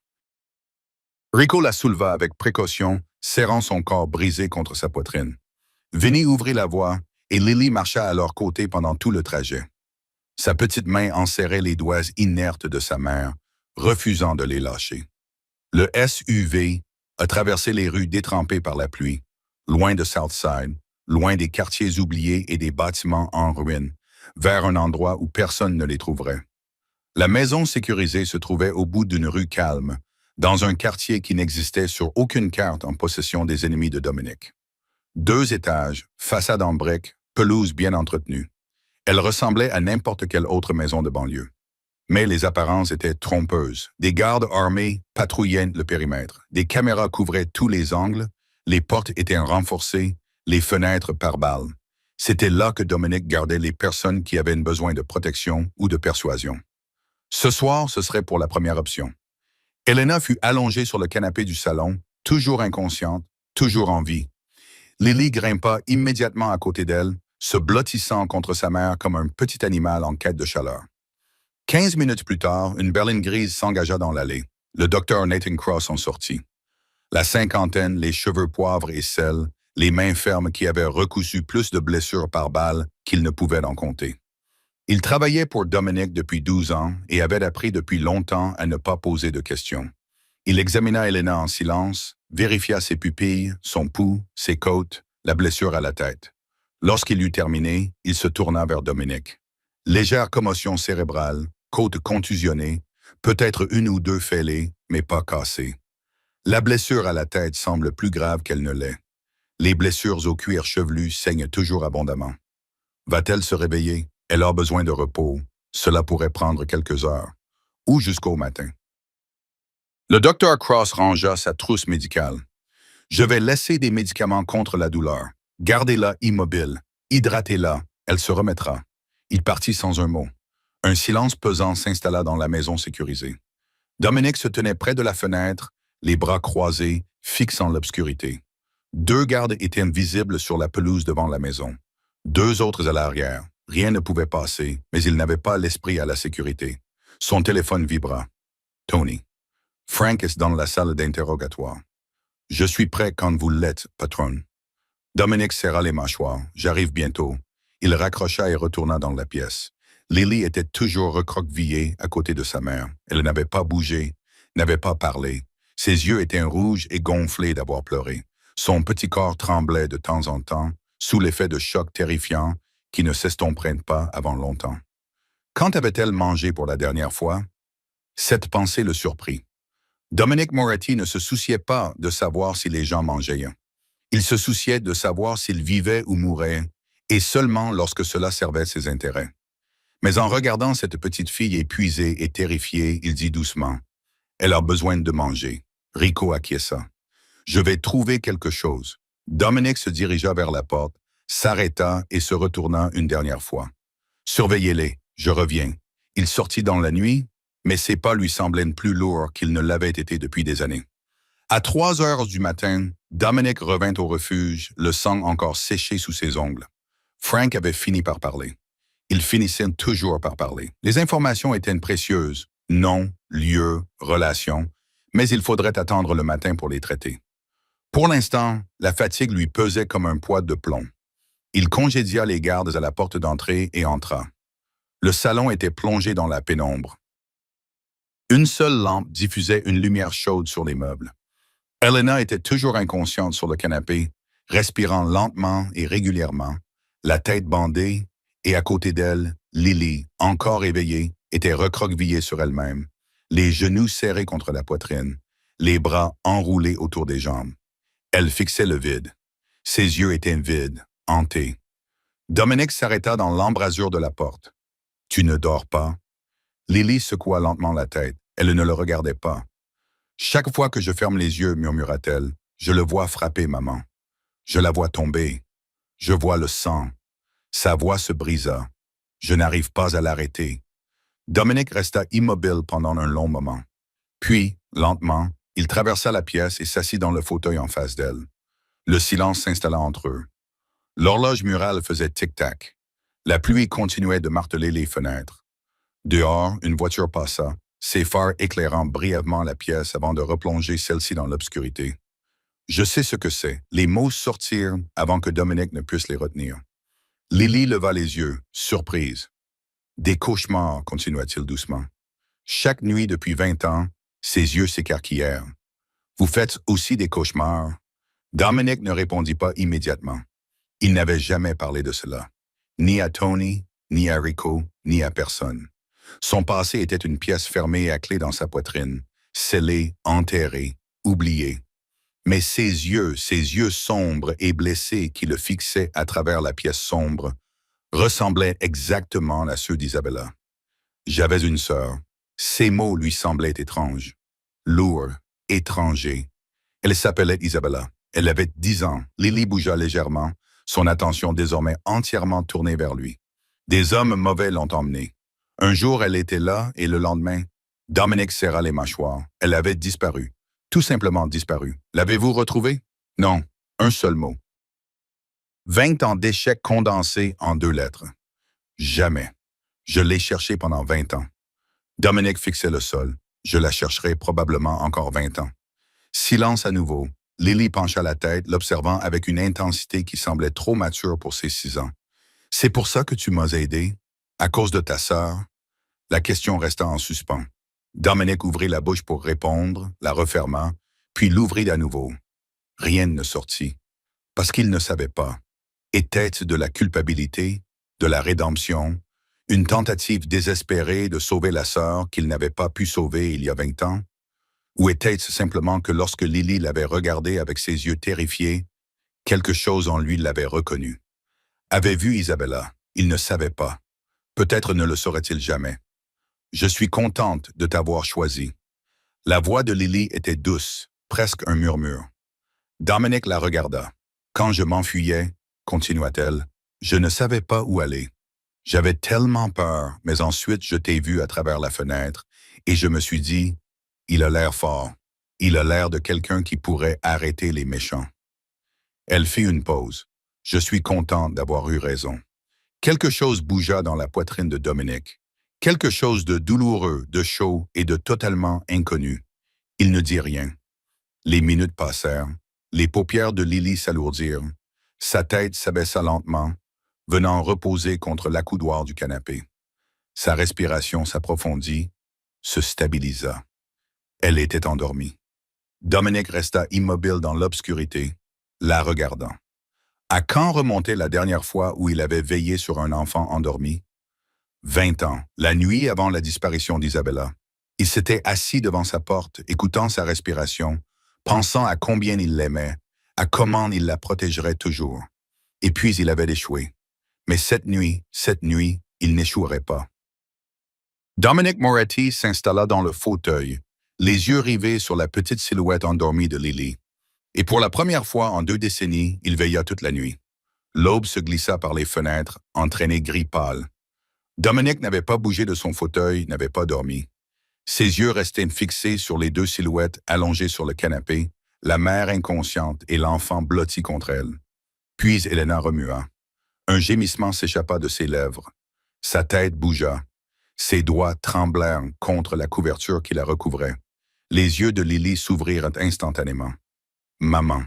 Rico la souleva avec précaution, serrant son corps brisé contre sa poitrine. Vinnie ouvrit la voie et Lily marcha à leur côté pendant tout le trajet. Sa petite main enserrait les doigts inertes de sa mère, refusant de les lâcher. Le SUV a traversé les rues détrempées par la pluie, loin de Southside, loin des quartiers oubliés et des bâtiments en ruine, vers un endroit où personne ne les trouverait. La maison sécurisée se trouvait au bout d'une rue calme, dans un quartier qui n'existait sur aucune carte en possession des ennemis de Dominic. 2 étages, façade en briques, pelouse bien entretenue. Elle ressemblait à n'importe quelle autre maison de banlieue. Mais les apparences étaient trompeuses. Des gardes armés patrouillaient le périmètre. Des caméras couvraient tous les angles. Les portes étaient renforcées, les fenêtres par balles. C'était là que Dominic gardait les personnes qui avaient besoin de protection ou de persuasion. Ce soir, ce serait pour la première option. Elena fut allongée sur le canapé du salon, toujours inconsciente, toujours en vie. Lily grimpa immédiatement à côté d'elle, se blottissant contre sa mère comme un petit animal en quête de chaleur. 15 minutes plus tard, une berline grise s'engagea dans l'allée. Le docteur Nathan Cross en sortit. La cinquantaine, les cheveux poivre et sel, les mains fermes qui avaient recousu plus de blessures par balle qu'il ne pouvait en compter. Il travaillait pour Dominic depuis 12 ans et avait appris depuis longtemps à ne pas poser de questions. Il examina Elena en silence, vérifia ses pupilles, son pouls, ses côtes, la blessure à la tête. Lorsqu'il eut terminé, il se tourna vers Dominic. Légère commotion cérébrale, côte contusionnée, peut-être 1 ou 2 fêlées, mais pas cassées. La blessure à la tête semble plus grave qu'elle ne l'est. Les blessures au cuir chevelu saignent toujours abondamment. Va-t-elle se réveiller? Elle a besoin de repos. Cela pourrait prendre quelques heures, ou jusqu'au matin. Le docteur Cross rangea sa trousse médicale. Je vais laisser des médicaments contre la douleur. Gardez-la immobile. Hydratez-la. Elle se remettra. Il partit sans un mot. Un silence pesant s'installa dans la maison sécurisée. Dominic se tenait près de la fenêtre, les bras croisés, fixant l'obscurité. 2 gardes étaient visibles sur la pelouse devant la maison. 2 autres à l'arrière. Rien ne pouvait passer, mais il n'avait pas l'esprit à la sécurité. Son téléphone vibra. Tony. Frank est dans la salle d'interrogatoire. Je suis prêt quand vous l'êtes, patron. Dominic serra les mâchoires. J'arrive bientôt. Il raccrocha et retourna dans la pièce. Lily était toujours recroquevillée à côté de sa mère. Elle n'avait pas bougé, n'avait pas parlé. Ses yeux étaient rouges et gonflés d'avoir pleuré. Son petit corps tremblait de temps en temps, sous l'effet de chocs terrifiants qui ne s'estomperaient pas avant longtemps. Quand avait-elle mangé pour la dernière fois? Cette pensée le surprit. Dominic Moretti ne se souciait pas de savoir si les gens mangeaient. Il se souciait de savoir s'ils vivaient ou mouraient, et seulement lorsque cela servait ses intérêts. Mais en regardant cette petite fille épuisée et terrifiée, il dit doucement, « Elle a besoin de manger. » Rico acquiesça. « Je vais trouver quelque chose. » Dominic se dirigea vers la porte, s'arrêta et se retourna une dernière fois. « Surveillez-les, je reviens. » Il sortit dans la nuit, mais ses pas lui semblaient plus lourds qu'ils ne l'avaient été depuis des années. À 3 heures du matin, Dominic revint au refuge, le sang encore séché sous ses ongles. Frank avait fini par parler. Il finissait toujours par parler. Les informations étaient précieuses, nom, lieu, relation, mais il faudrait attendre le matin pour les traiter. Pour l'instant, la fatigue lui pesait comme un poids de plomb. Il congédia les gardes à la porte d'entrée et entra. Le salon était plongé dans la pénombre. Une seule lampe diffusait une lumière chaude sur les meubles. Elena était toujours inconsciente sur le canapé, respirant lentement et régulièrement, la tête bandée, et à côté d'elle, Lily, encore éveillée, était recroquevillée sur elle-même, les genoux serrés contre la poitrine, les bras enroulés autour des jambes. Elle fixait le vide. Ses yeux étaient vides, hantés. Dominic s'arrêta dans l'embrasure de la porte. « Tu ne dors pas? » Lily secoua lentement la tête. Elle ne le regardait pas. « Chaque fois que je ferme les yeux, murmura-t-elle, je le vois frapper, maman. Je la vois tomber. Je vois le sang. » Sa voix se brisa. Je n'arrive pas à l'arrêter. Dominic resta immobile pendant un long moment. Puis, lentement, il traversa la pièce et s'assit dans le fauteuil en face d'elle. Le silence s'installa entre eux. L'horloge murale faisait tic-tac. La pluie continuait de marteler les fenêtres. Dehors, une voiture passa, ses phares éclairant brièvement la pièce avant de replonger celle-ci dans l'obscurité. « Je sais ce que c'est. » Les mots sortirent avant que Dominic ne puisse les retenir. Lily leva les yeux, surprise. « Des cauchemars, continua-t-il doucement. Chaque nuit depuis 20 ans, ses yeux s'écarquillèrent. « Vous faites aussi des cauchemars? » Dominic ne répondit pas immédiatement. Il n'avait jamais parlé de cela. Ni à Tony, ni à Rico, ni à personne. Son passé était une pièce fermée à clé dans sa poitrine, scellée, enterrée, oubliée. Mais ses yeux sombres et blessés qui le fixaient à travers la pièce sombre, ressemblaient exactement à ceux d'Isabella. J'avais une sœur. Ces mots lui semblaient étranges, lourds, étrangers. Elle s'appelait Isabella. Elle avait 10 ans. Lily bougea légèrement, son attention désormais entièrement tournée vers lui. Des hommes mauvais l'ont emmenée. Un jour, elle était là et le lendemain, Dominic serra les mâchoires. Elle avait disparu. Tout simplement disparu. L'avez-vous retrouvée? Non, un seul mot. 20 ans d'échecs condensés en 2 lettres. Jamais. Je l'ai cherchée pendant 20 ans. Dominic fixait le sol. Je la chercherai probablement encore 20 ans. Silence à nouveau. Lily pencha la tête, l'observant avec une intensité qui semblait trop mature pour ses 6 ans. « C'est pour ça que tu m'as aidé? À cause de ta sœur? » La question resta en suspens. Dominic ouvrit la bouche pour répondre, la referma, puis l'ouvrit à nouveau. Rien ne sortit, parce qu'il ne savait pas. Était-ce de la culpabilité, de la rédemption, une tentative désespérée de sauver la sœur qu'il n'avait pas pu sauver il y a 20 ans? Ou était-ce simplement que lorsque Lily l'avait regardé avec ses yeux terrifiés, quelque chose en lui l'avait reconnu? Avait vu Isabella, il ne savait pas. Peut-être ne le saurait-il jamais. « Je suis contente de t'avoir choisi. » La voix de Lily était douce, presque un murmure. Dominic la regarda. « Quand je m'enfuyais, continua-t-elle, je ne savais pas où aller. J'avais tellement peur, mais ensuite je t'ai vu à travers la fenêtre et je me suis dit, il a l'air fort. Il a l'air de quelqu'un qui pourrait arrêter les méchants. » Elle fit une pause. « Je suis contente d'avoir eu raison. » Quelque chose bougea dans la poitrine de Dominic. Quelque chose de douloureux, de chaud et de totalement inconnu. Il ne dit rien. Les minutes passèrent. Les paupières de Lily s'alourdirent. Sa tête s'abaissa lentement, venant reposer contre l'accoudoir du canapé. Sa respiration s'approfondit, se stabilisa. Elle était endormie. Dominic resta immobile dans l'obscurité, la regardant. À quand remontait la dernière fois où il avait veillé sur un enfant endormi? 20 ans, la nuit avant la disparition d'Isabella. Il s'était assis devant sa porte, écoutant sa respiration, pensant à combien il l'aimait, à comment il la protégerait toujours. Et puis il avait échoué. Mais cette nuit, il n'échouerait pas. Dominic Moretti s'installa dans le fauteuil, les yeux rivés sur la petite silhouette endormie de Lily. Et pour la première fois en 2 décennies, il veilla toute la nuit. L'aube se glissa par les fenêtres, entraîné gris pâle. Dominic n'avait pas bougé de son fauteuil, n'avait pas dormi. Ses yeux restaient fixés sur les 2 silhouettes allongées sur le canapé, la mère inconsciente et l'enfant blotti contre elle. Puis Elena remua. Un gémissement s'échappa de ses lèvres. Sa tête bougea. Ses doigts tremblèrent contre la couverture qui la recouvrait. Les yeux de Lily s'ouvrirent instantanément. « Maman !»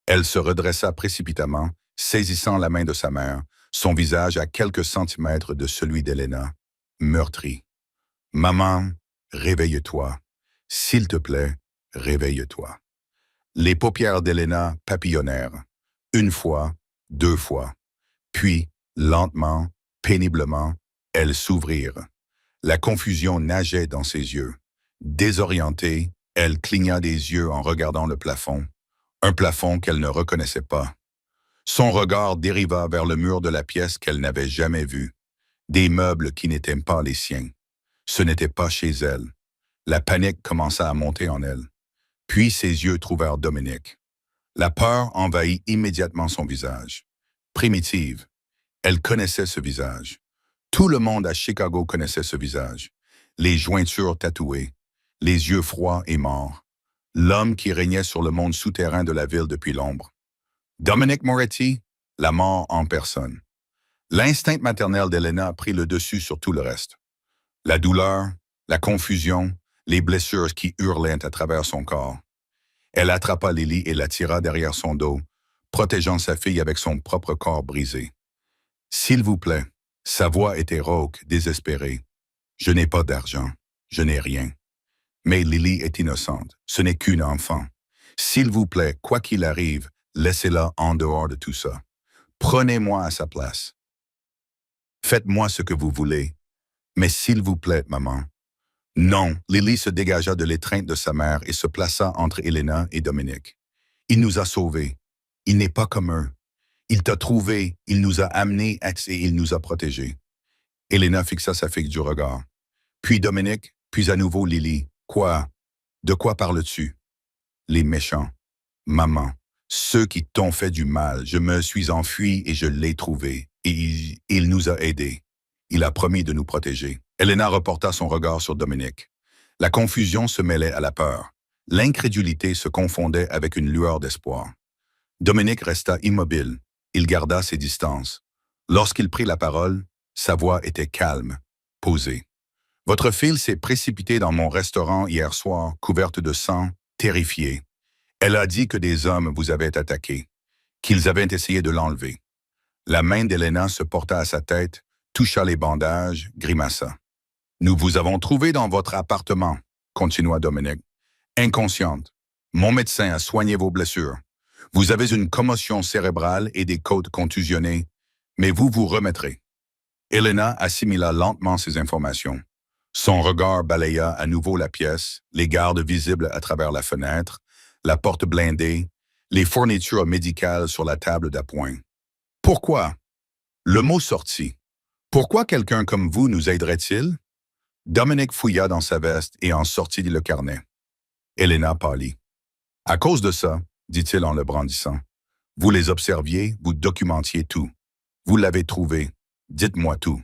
Elle se redressa précipitamment, saisissant la main de sa mère, son visage à quelques centimètres de celui d'Elena, meurtri. « Maman, réveille-toi. S'il te plaît, réveille-toi. » Les paupières d'Elena papillonnèrent. 1 fois, 2 fois. Puis, lentement, péniblement, elles s'ouvrirent. La confusion nageait dans ses yeux. Désorientée, elle cligna des yeux en regardant le plafond. Un plafond qu'elle ne reconnaissait pas. Son regard dériva vers le mur de la pièce qu'elle n'avait jamais vu. Des meubles qui n'étaient pas les siens. Ce n'était pas chez elle. La panique commença à monter en elle. Puis ses yeux trouvèrent Dominic. La peur envahit immédiatement son visage. Primitive. Elle connaissait ce visage. Tout le monde à Chicago connaissait ce visage. Les jointures tatouées, les yeux froids et morts. L'homme qui régnait sur le monde souterrain de la ville depuis l'ombre. Dominic Moretti, la mort en personne. L'instinct maternel d'Elena prit le dessus sur tout le reste. La douleur, la confusion, les blessures qui hurlaient à travers son corps. Elle attrapa Lily et la tira derrière son dos, protégeant sa fille avec son propre corps brisé. « S'il vous plaît », sa voix était rauque, désespérée. « Je n'ai pas d'argent, je n'ai rien. Mais Lily est innocente, ce n'est qu'une enfant. S'il vous plaît, quoi qu'il arrive, laissez-la en dehors de tout ça. Prenez-moi à sa place. Faites-moi ce que vous voulez. Mais s'il vous plaît, maman. » Non, Lily se dégagea de l'étreinte de sa mère et se plaça entre Elena et Dominic. Il nous a sauvés. Il n'est pas comme eux. Il t'a trouvé, il nous a amenés et il nous a protégés. Elena fixa sa fille du regard. Puis Dominique, puis à nouveau Lily. Quoi? De quoi parles-tu? Les méchants. Maman. Ceux qui t'ont fait du mal. Je me suis enfui et je l'ai trouvé. Et il nous a aidés. Il a promis de nous protéger. Elena reporta son regard sur Dominique. La confusion se mêlait à la peur. L'incrédulité se confondait avec une lueur d'espoir. Dominique resta immobile. Il garda ses distances. Lorsqu'il prit la parole, sa voix était calme, posée. Votre fille s'est précipitée dans mon restaurant hier soir, couverte de sang, terrifiée. Elle a dit que des hommes vous avaient attaqué, qu'ils avaient essayé de l'enlever. La main d'Elena se porta à sa tête, toucha les bandages, grimaça. Nous vous avons trouvé dans votre appartement, continua Dominique. Inconsciente. Mon médecin a soigné vos blessures. Vous avez une commotion cérébrale et des côtes contusionnées, mais vous vous remettrez. Elena assimila lentement ces informations. Son regard balaya à nouveau la pièce, les gardes visibles à travers la fenêtre, la porte blindée, les fournitures médicales sur la table d'appoint. Pourquoi? Le mot sortit. Pourquoi quelqu'un comme vous nous aiderait-il? Dominique fouilla dans sa veste et en sortit le carnet. Elena pâlit. À cause de ça, dit-il en le brandissant. Vous les observiez, vous documentiez tout. Vous l'avez trouvé. Dites-moi tout.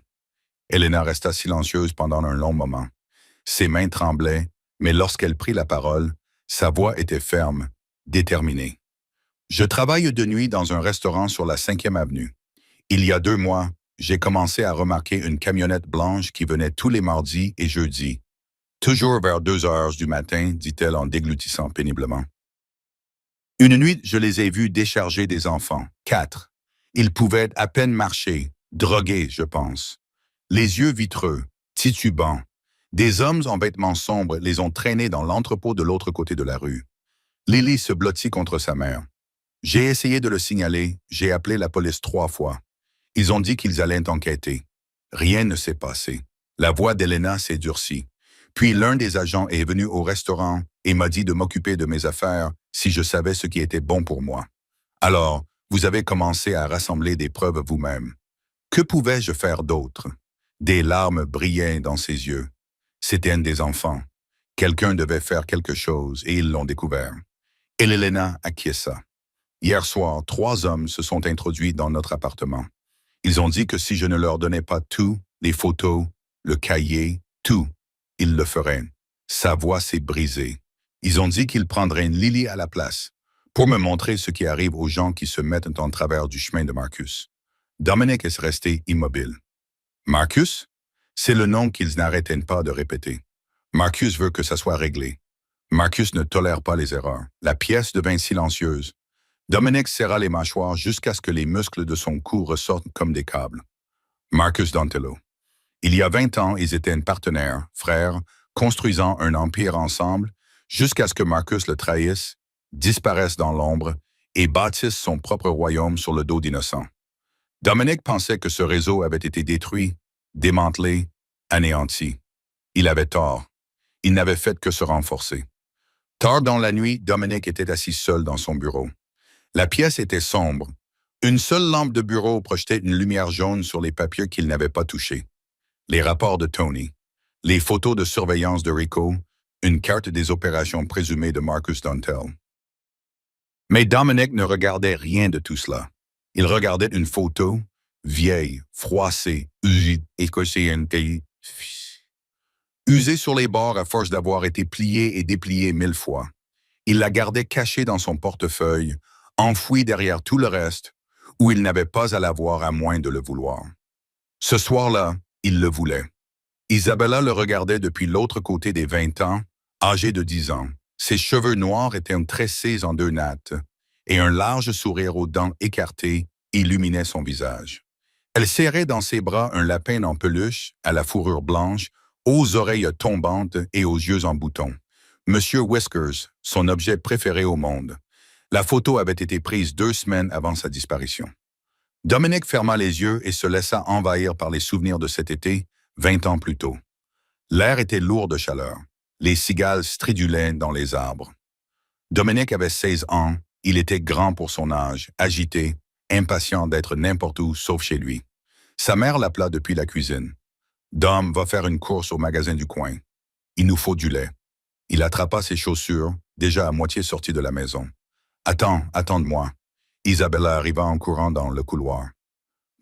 Elena resta silencieuse pendant un long moment. Ses mains tremblaient, mais lorsqu'elle prit la parole, sa voix était ferme, déterminée. Je travaille de nuit dans un restaurant sur la 5e avenue. Il y a 2 mois, j'ai commencé à remarquer une camionnette blanche qui venait tous les mardis et jeudis. Toujours vers 2 heures du matin, dit-elle en déglutissant péniblement. Une nuit, je les ai vus décharger des enfants, 4. Ils pouvaient à peine marcher, drogués, je pense. Les yeux vitreux, titubants. Des hommes en vêtements sombres les ont traînés dans l'entrepôt de l'autre côté de la rue. Lily se blottit contre sa mère. J'ai essayé de le signaler, j'ai appelé la police 3 fois. Ils ont dit qu'ils allaient enquêter. Rien ne s'est passé. La voix d'Elena s'est durcie. Puis l'un des agents est venu au restaurant et m'a dit de m'occuper de mes affaires si je savais ce qui était bon pour moi. Alors, vous avez commencé à rassembler des preuves vous-même. Que pouvais-je faire d'autre? Des larmes brillaient dans ses yeux. C'était un des enfants. Quelqu'un devait faire quelque chose et ils l'ont découvert. Et Elena acquiesça. Hier soir, 3 hommes se sont introduits dans notre appartement. Ils ont dit que si je ne leur donnais pas tout, les photos, le cahier, tout, ils le feraient. Sa voix s'est brisée. Ils ont dit qu'ils prendraient une Lily à la place, pour me montrer ce qui arrive aux gens qui se mettent en travers du chemin de Marcus. Dominique est resté immobile. Marcus? C'est le nom qu'ils n'arrêtaient pas de répéter. Marcus veut que ça soit réglé. Marcus ne tolère pas les erreurs. La pièce devint silencieuse. Dominique serra les mâchoires jusqu'à ce que les muscles de son cou ressortent comme des câbles. Marcus Dantello. Il y a 20 ans, ils étaient un partenaire, frères, construisant un empire ensemble, jusqu'à ce que Marcus le trahisse, disparaisse dans l'ombre et bâtisse son propre royaume sur le dos d'innocents. Dominique pensait que ce réseau avait été détruit, démantelé, anéanti. Il avait tort. Il n'avait fait que se renforcer. Tard dans la nuit, Dominique était assis seul dans son bureau. La pièce était sombre. Une seule lampe de bureau projetait une lumière jaune sur les papiers qu'il n'avait pas touchés. Les rapports de Tony, les photos de surveillance de Rico, une carte des opérations présumées de Marcus Dantel. Mais Dominique ne regardait rien de tout cela. Il regardait une photo, vieille, froissée, usée sur les bords à force d'avoir été pliée et dépliée 1000 fois. Il la gardait cachée dans son portefeuille, enfouie derrière tout le reste, où il n'avait pas à la voir à moins de le vouloir. Ce soir-là, il le voulait. Isabella le regardait depuis l'autre côté des 20 ans, âgé de 10 ans. Ses cheveux noirs étaient tressés en 2 nattes, et un large sourire aux dents écartées illuminait son visage. Elle serrait dans ses bras un lapin en peluche, à la fourrure blanche, aux oreilles tombantes et aux yeux en boutons. Monsieur Whiskers, son objet préféré au monde. La photo avait été prise 2 semaines avant sa disparition. Dominique ferma les yeux et se laissa envahir par les souvenirs de cet été, 20 ans plus tôt. L'air était lourd de chaleur. Les cigales stridulaient dans les arbres. Dominique avait 16 ans, Il était grand pour son âge, agité, impatient d'être n'importe où sauf chez lui. Sa mère l'appela depuis la cuisine. Dom va faire une course au magasin du coin. Il nous faut du lait. Il attrapa ses chaussures, déjà à moitié sorties de la maison. Attends, attends-moi. Isabella arriva en courant dans le couloir.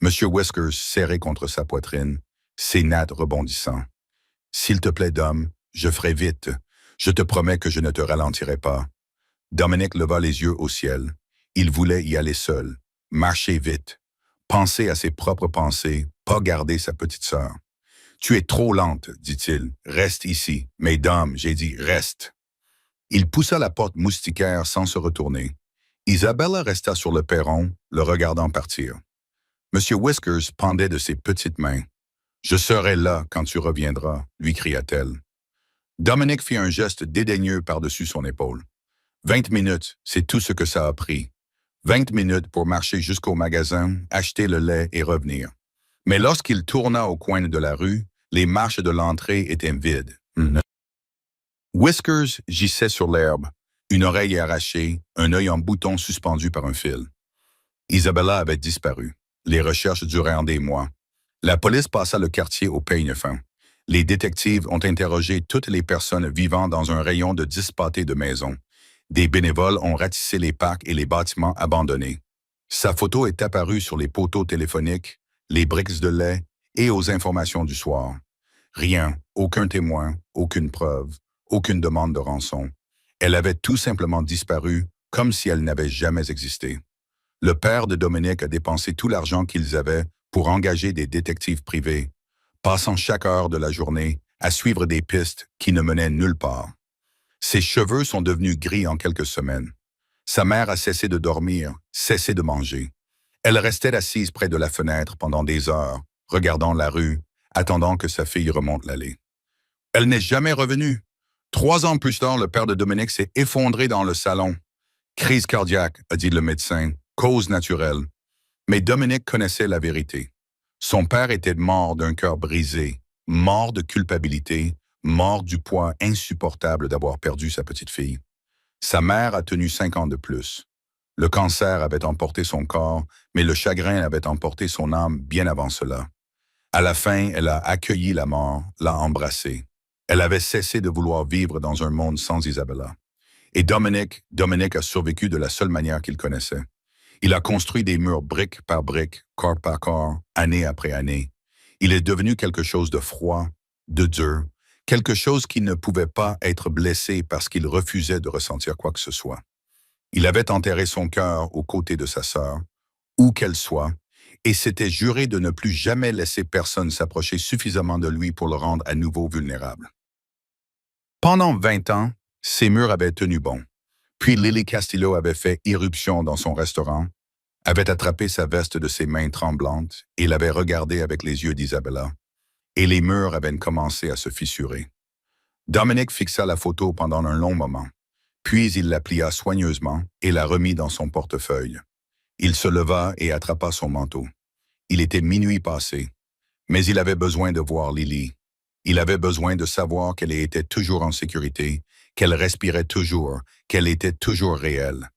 Monsieur Whiskers serré contre sa poitrine, ses nattes rebondissant. S'il te plaît, Dom, je ferai vite. Je te promets que je ne te ralentirai pas. Dominic leva les yeux au ciel. Il voulait y aller seul, marcher vite, penser à ses propres pensées, pas garder sa petite sœur. Tu es trop lente, dit-il. Reste ici. Mais Dom, j'ai dit, reste. Il poussa la porte moustiquaire sans se retourner. Isabella resta sur le perron, le regardant partir. Monsieur Whiskers pendait de ses petites mains. « Je serai là quand tu reviendras », lui cria-t-elle. Dominic fit un geste dédaigneux par-dessus son épaule. 20 minutes, c'est tout ce que ça a pris. 20 minutes pour marcher jusqu'au magasin, acheter le lait et revenir. Mais lorsqu'il tourna au coin de la rue, les marches de l'entrée étaient vides. Whiskers gissait sur l'herbe, une oreille arrachée, un œil en bouton suspendu par un fil. Isabella avait disparu. Les recherches durèrent des mois. La police passa le quartier au peigne fin. Les détectives ont interrogé toutes les personnes vivant dans un rayon de 10 pâtés de maisons. Des bénévoles ont ratissé les parcs et les bâtiments abandonnés. Sa photo est apparue sur les poteaux téléphoniques, les briques de lait et aux informations du soir. Rien, aucun témoin, aucune preuve, aucune demande de rançon. Elle avait tout simplement disparu comme si elle n'avait jamais existé. Le père de Dominic a dépensé tout l'argent qu'ils avaient pour engager des détectives privés, passant chaque heure de la journée à suivre des pistes qui ne menaient nulle part. Ses cheveux sont devenus gris en quelques semaines. Sa mère a cessé de dormir, cessé de manger. Elle restait assise près de la fenêtre pendant des heures, regardant la rue, attendant que sa fille remonte l'allée. Elle n'est jamais revenue. 3 ans plus tard, le père de Dominic s'est effondré dans le salon. Crise cardiaque, a dit le médecin, cause naturelle. Mais Dominic connaissait la vérité. Son père était mort d'un cœur brisé, mort de culpabilité, mort du poids insupportable d'avoir perdu sa petite fille. Sa mère a tenu 5 ans de plus. Le cancer avait emporté son corps, mais le chagrin avait emporté son âme bien avant cela. À la fin, elle a accueilli la mort, l'a embrassée. Elle avait cessé de vouloir vivre dans un monde sans Isabella. Et Dominic a survécu de la seule manière qu'il connaissait. Il a construit des murs brique par brique, corps par corps, année après année. Il est devenu quelque chose de froid, de dur, quelque chose qui ne pouvait pas être blessé parce qu'il refusait de ressentir quoi que ce soit. Il avait enterré son cœur aux côtés de sa sœur, où qu'elle soit, et s'était juré de ne plus jamais laisser personne s'approcher suffisamment de lui pour le rendre à nouveau vulnérable. Pendant 20 ans, ses murs avaient tenu bon. Puis Lily Castillo avait fait irruption dans son restaurant, avait attrapé sa veste de ses mains tremblantes et l'avait regardée avec les yeux d'Isabella, et les murs avaient commencé à se fissurer. Dominic fixa la photo pendant un long moment, puis il la plia soigneusement et la remit dans son portefeuille. Il se leva et attrapa son manteau. Il était minuit passé, mais il avait besoin de voir Lily. Il avait besoin de savoir qu'elle était toujours en sécurité, qu'elle respirait toujours, qu'elle était toujours réelle.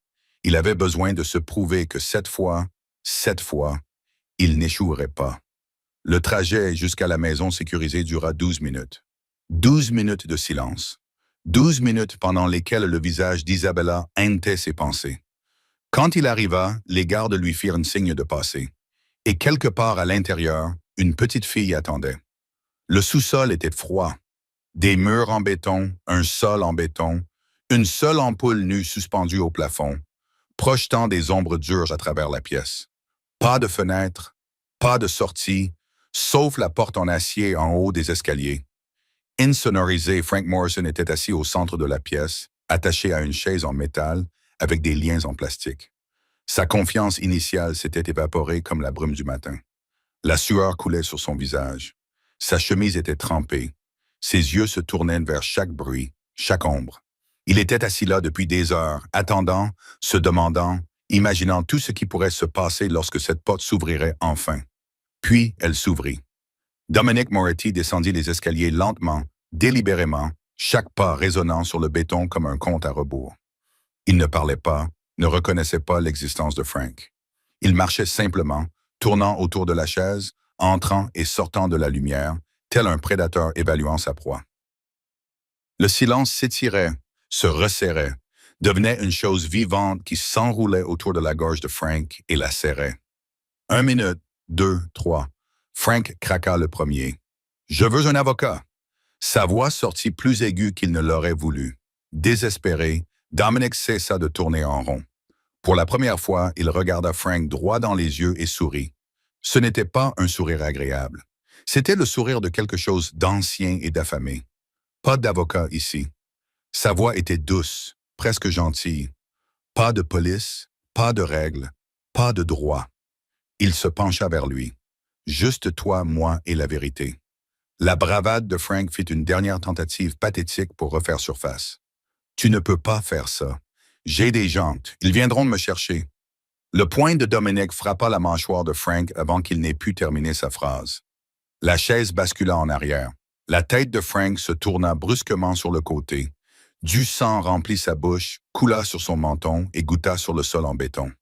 Il avait besoin de se prouver que cette fois, il n'échouerait pas. Le trajet jusqu'à la maison sécurisée dura 12 minutes. 12 minutes de silence. 12 minutes pendant lesquelles le visage d'Isabella hantait ses pensées. Quand il arriva, les gardes lui firent un signe de passer. Et quelque part à l'intérieur, une petite fille attendait. Le sous-sol était froid. Des murs en béton, un sol en béton, une seule ampoule nue suspendue au plafond, projetant des ombres dures à travers la pièce. Pas de fenêtre, pas de sortie, sauf la porte en acier en haut des escaliers. Insonorisé, Frank Morrison était assis au centre de la pièce, attaché à une chaise en métal, avec des liens en plastique. Sa confiance initiale s'était évaporée comme la brume du matin. La sueur coulait sur son visage. Sa chemise était trempée. Ses yeux se tournaient vers chaque bruit, chaque ombre. Il était assis là depuis des heures, attendant, se demandant, imaginant tout ce qui pourrait se passer lorsque cette porte s'ouvrirait enfin. Puis elle s'ouvrit. Dominic Moretti descendit les escaliers lentement, délibérément, chaque pas résonnant sur le béton comme un compte à rebours. Il ne parlait pas, ne reconnaissait pas l'existence de Frank. Il marchait simplement, tournant autour de la chaise, entrant et sortant de la lumière, tel un prédateur évaluant sa proie. Le silence s'étirait, se resserrait, devenait une chose vivante qui s'enroulait autour de la gorge de Frank et la serrait. 1 minute, 2, 3. Frank craqua le premier. « Je veux un avocat !» Sa voix sortit plus aiguë qu'il ne l'aurait voulu. Désespéré, Dominic cessa de tourner en rond. Pour la première fois, il regarda Frank droit dans les yeux et sourit. Ce n'était pas un sourire agréable. C'était le sourire de quelque chose d'ancien et d'affamé. Pas d'avocat ici. Sa voix était douce, presque gentille. Pas de police, pas de règles, pas de droit. Il se pencha vers lui. Juste toi, moi et la vérité. La bravade de Frank fit une dernière tentative pathétique pour refaire surface. Tu ne peux pas faire ça. J'ai des jantes. Ils viendront me chercher. Le poing de Dominic frappa la mâchoire de Frank avant qu'il n'ait pu terminer sa phrase. La chaise bascula en arrière. La tête de Frank se tourna brusquement sur le côté. Du sang remplit sa bouche, coula sur son menton et goûta sur le sol en béton.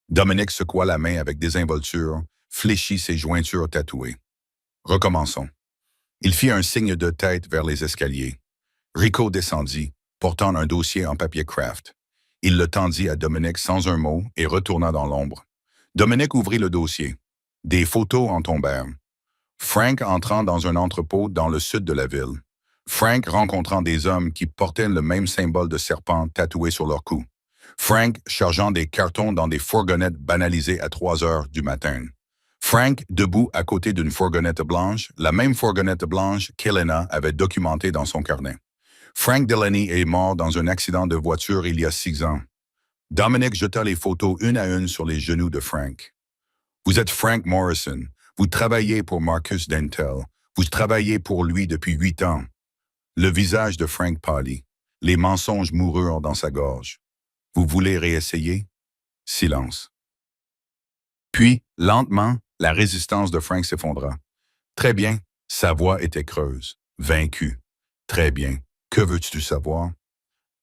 Dominic secoua la main avec désinvolture, fléchit ses jointures tatouées. Recommençons. Il fit un signe de tête vers les escaliers. Rico descendit, portant un dossier en papier craft. Il le tendit à Dominic sans un mot et retourna dans l'ombre. Dominic ouvrit le dossier. Des photos en tombèrent. Frank entrant dans un entrepôt dans le sud de la ville. Frank rencontrant des hommes qui portaient le même symbole de serpent tatoué sur leur cou. Frank chargeant des cartons dans des fourgonnettes banalisées à 3 heures du matin. Frank debout à côté d'une fourgonnette blanche, la même fourgonnette blanche qu'Helena avait documentée dans son carnet. Frank Delaney est mort dans un accident de voiture il y a 6 ans. Dominic jeta les photos une à une sur les genoux de Frank. Vous êtes Frank Morrison. Vous travaillez pour Marcus Dentel. Vous travaillez pour lui depuis 8 ans. Le visage de Frank pâlit. Les mensonges moururent dans sa gorge. Vous voulez réessayer? Silence. Puis, lentement, la résistance de Frank s'effondra. Très bien, sa voix était creuse, vaincue. Très bien, que veux-tu savoir?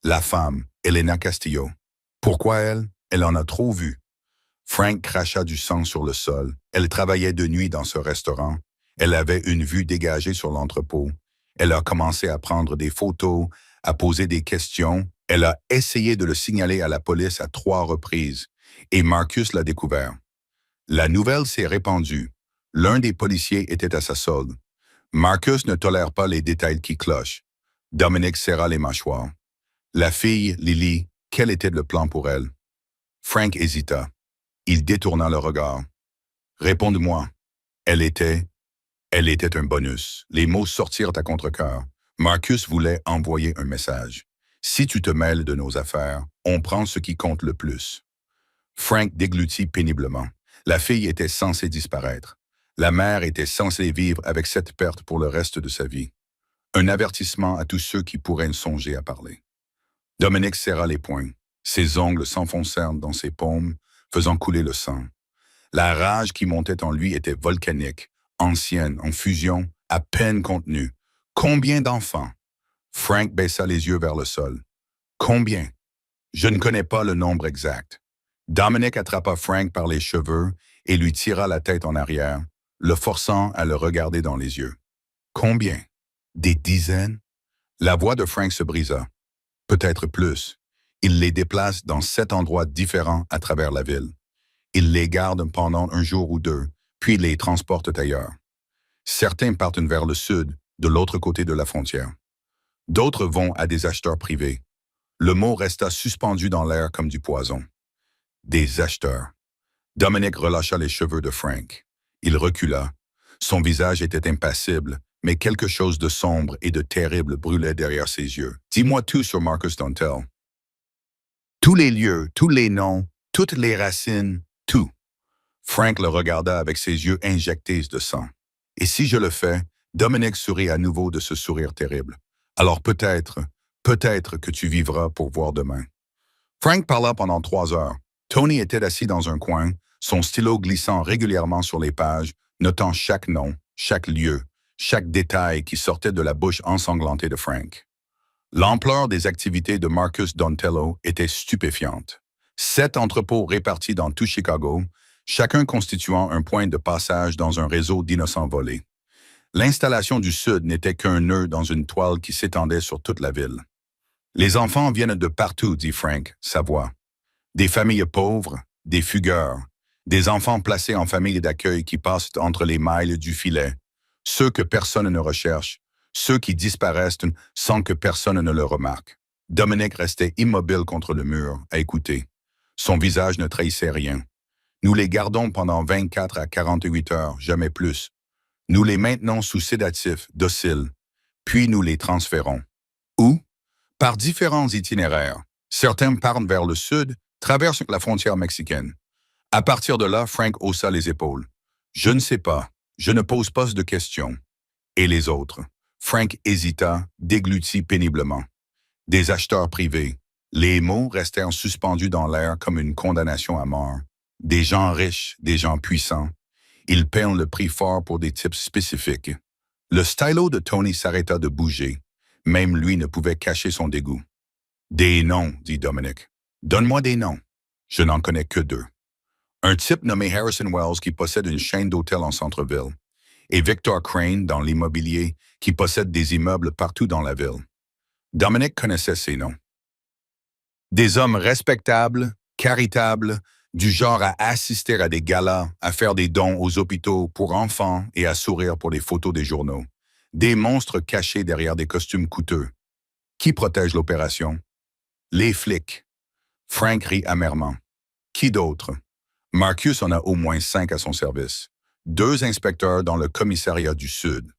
La femme, Elena Castillo. Pourquoi elle? Elle en a trop vu. Frank cracha du sang sur le sol. Elle travaillait de nuit dans ce restaurant. Elle avait une vue dégagée sur l'entrepôt. Elle a commencé à prendre des photos, à poser des questions. Elle a essayé de le signaler à la police à 3 reprises. Et Marcus l'a découvert. La nouvelle s'est répandue. L'un des policiers était à sa solde. Marcus ne tolère pas les détails qui clochent. Dominic serra les mâchoires. La fille, Lily, quel était le plan pour elle? Frank hésita. Il détourna le regard. Réponds-moi. Elle était un bonus. Les mots sortirent à contre-cœur. Marcus voulait envoyer un message. Si tu te mêles de nos affaires, on prend ce qui compte le plus. Frank déglutit péniblement. La fille était censée disparaître. La mère était censée vivre avec cette perte pour le reste de sa vie. Un avertissement à tous ceux qui pourraient songer à parler. Dominic serra les poings. Ses ongles s'enfoncèrent dans ses paumes, faisant couler le sang. La rage qui montait en lui était volcanique, ancienne, en fusion, à peine contenue. Combien d'enfants? Frank baissa les yeux vers le sol. Combien? Je ne connais pas le nombre exact. Dominic attrapa Frank par les cheveux et lui tira la tête en arrière, le forçant à le regarder dans les yeux. Combien? Des dizaines? La voix de Frank se brisa. Peut-être plus. Il les déplace dans 7 endroits différents à travers la ville. Il les garde pendant un jour ou 2, puis les transporte ailleurs. Certains partent vers le sud, de l'autre côté de la frontière. D'autres vont à des acheteurs privés. Le mot resta suspendu dans l'air comme du poison. Des acheteurs. Dominic relâcha les cheveux de Frank. Il recula. Son visage était impassible, mais quelque chose de sombre et de terrible brûlait derrière ses yeux. Dis-moi tout sur Marcus Dentel. Tous les lieux, tous les noms, toutes les racines, tout. Frank le regarda avec ses yeux injectés de sang. Et si je le fais, Dominic sourit à nouveau de ce sourire terrible. Alors peut-être que tu vivras pour voir demain. Frank parla pendant 3 heures. Tony était assis dans un coin, son stylo glissant régulièrement sur les pages, notant chaque nom, chaque lieu, chaque détail qui sortait de la bouche ensanglantée de Frank. L'ampleur des activités de Marcus Dontello était stupéfiante. 7 entrepôts répartis dans tout Chicago, chacun constituant un point de passage dans un réseau d'innocents volés. L'installation du Sud n'était qu'un nœud dans une toile qui s'étendait sur toute la ville. Les enfants viennent de partout, dit Frank, sa voix. Des familles pauvres, des fugueurs, des enfants placés en famille d'accueil qui passent entre les mailles du filet, ceux que personne ne recherche, ceux qui disparaissent sans que personne ne le remarque. Dominic restait immobile contre le mur, à écouter. Son visage ne trahissait rien. Nous les gardons pendant 24 à 48 heures, jamais plus. Nous les maintenons sous sédatifs, dociles, puis nous les transférons. Où? Par différents itinéraires. Certains partent vers le sud, traversent la frontière mexicaine. À partir de là, Frank haussa les épaules. Je ne sais pas. Je ne pose pas de questions. Et les autres? Frank hésita, déglutit péniblement. Des acheteurs privés. Les mots restèrent suspendus dans l'air comme une condamnation à mort. Des gens riches, des gens puissants. Ils paient le prix fort pour des types spécifiques. Le stylo de Tony s'arrêta de bouger. Même lui ne pouvait cacher son dégoût. Des noms, dit Dominic. Donne-moi des noms. Je n'en connais que 2. Un type nommé Harrison Wells qui possède une chaîne d'hôtels en centre-ville. Et Victor Crane dans l'immobilier qui possède des immeubles partout dans la ville. Dominic connaissait ces noms. Des hommes respectables, caritables, du genre à assister à des galas, à faire des dons aux hôpitaux pour enfants et à sourire pour les photos des journaux. Des monstres cachés derrière des costumes coûteux. Qui protège l'opération? Les flics. Frank rit amèrement. Qui d'autre? Marcus en a au moins 5 à son service. 2 inspecteurs dans le commissariat du Sud.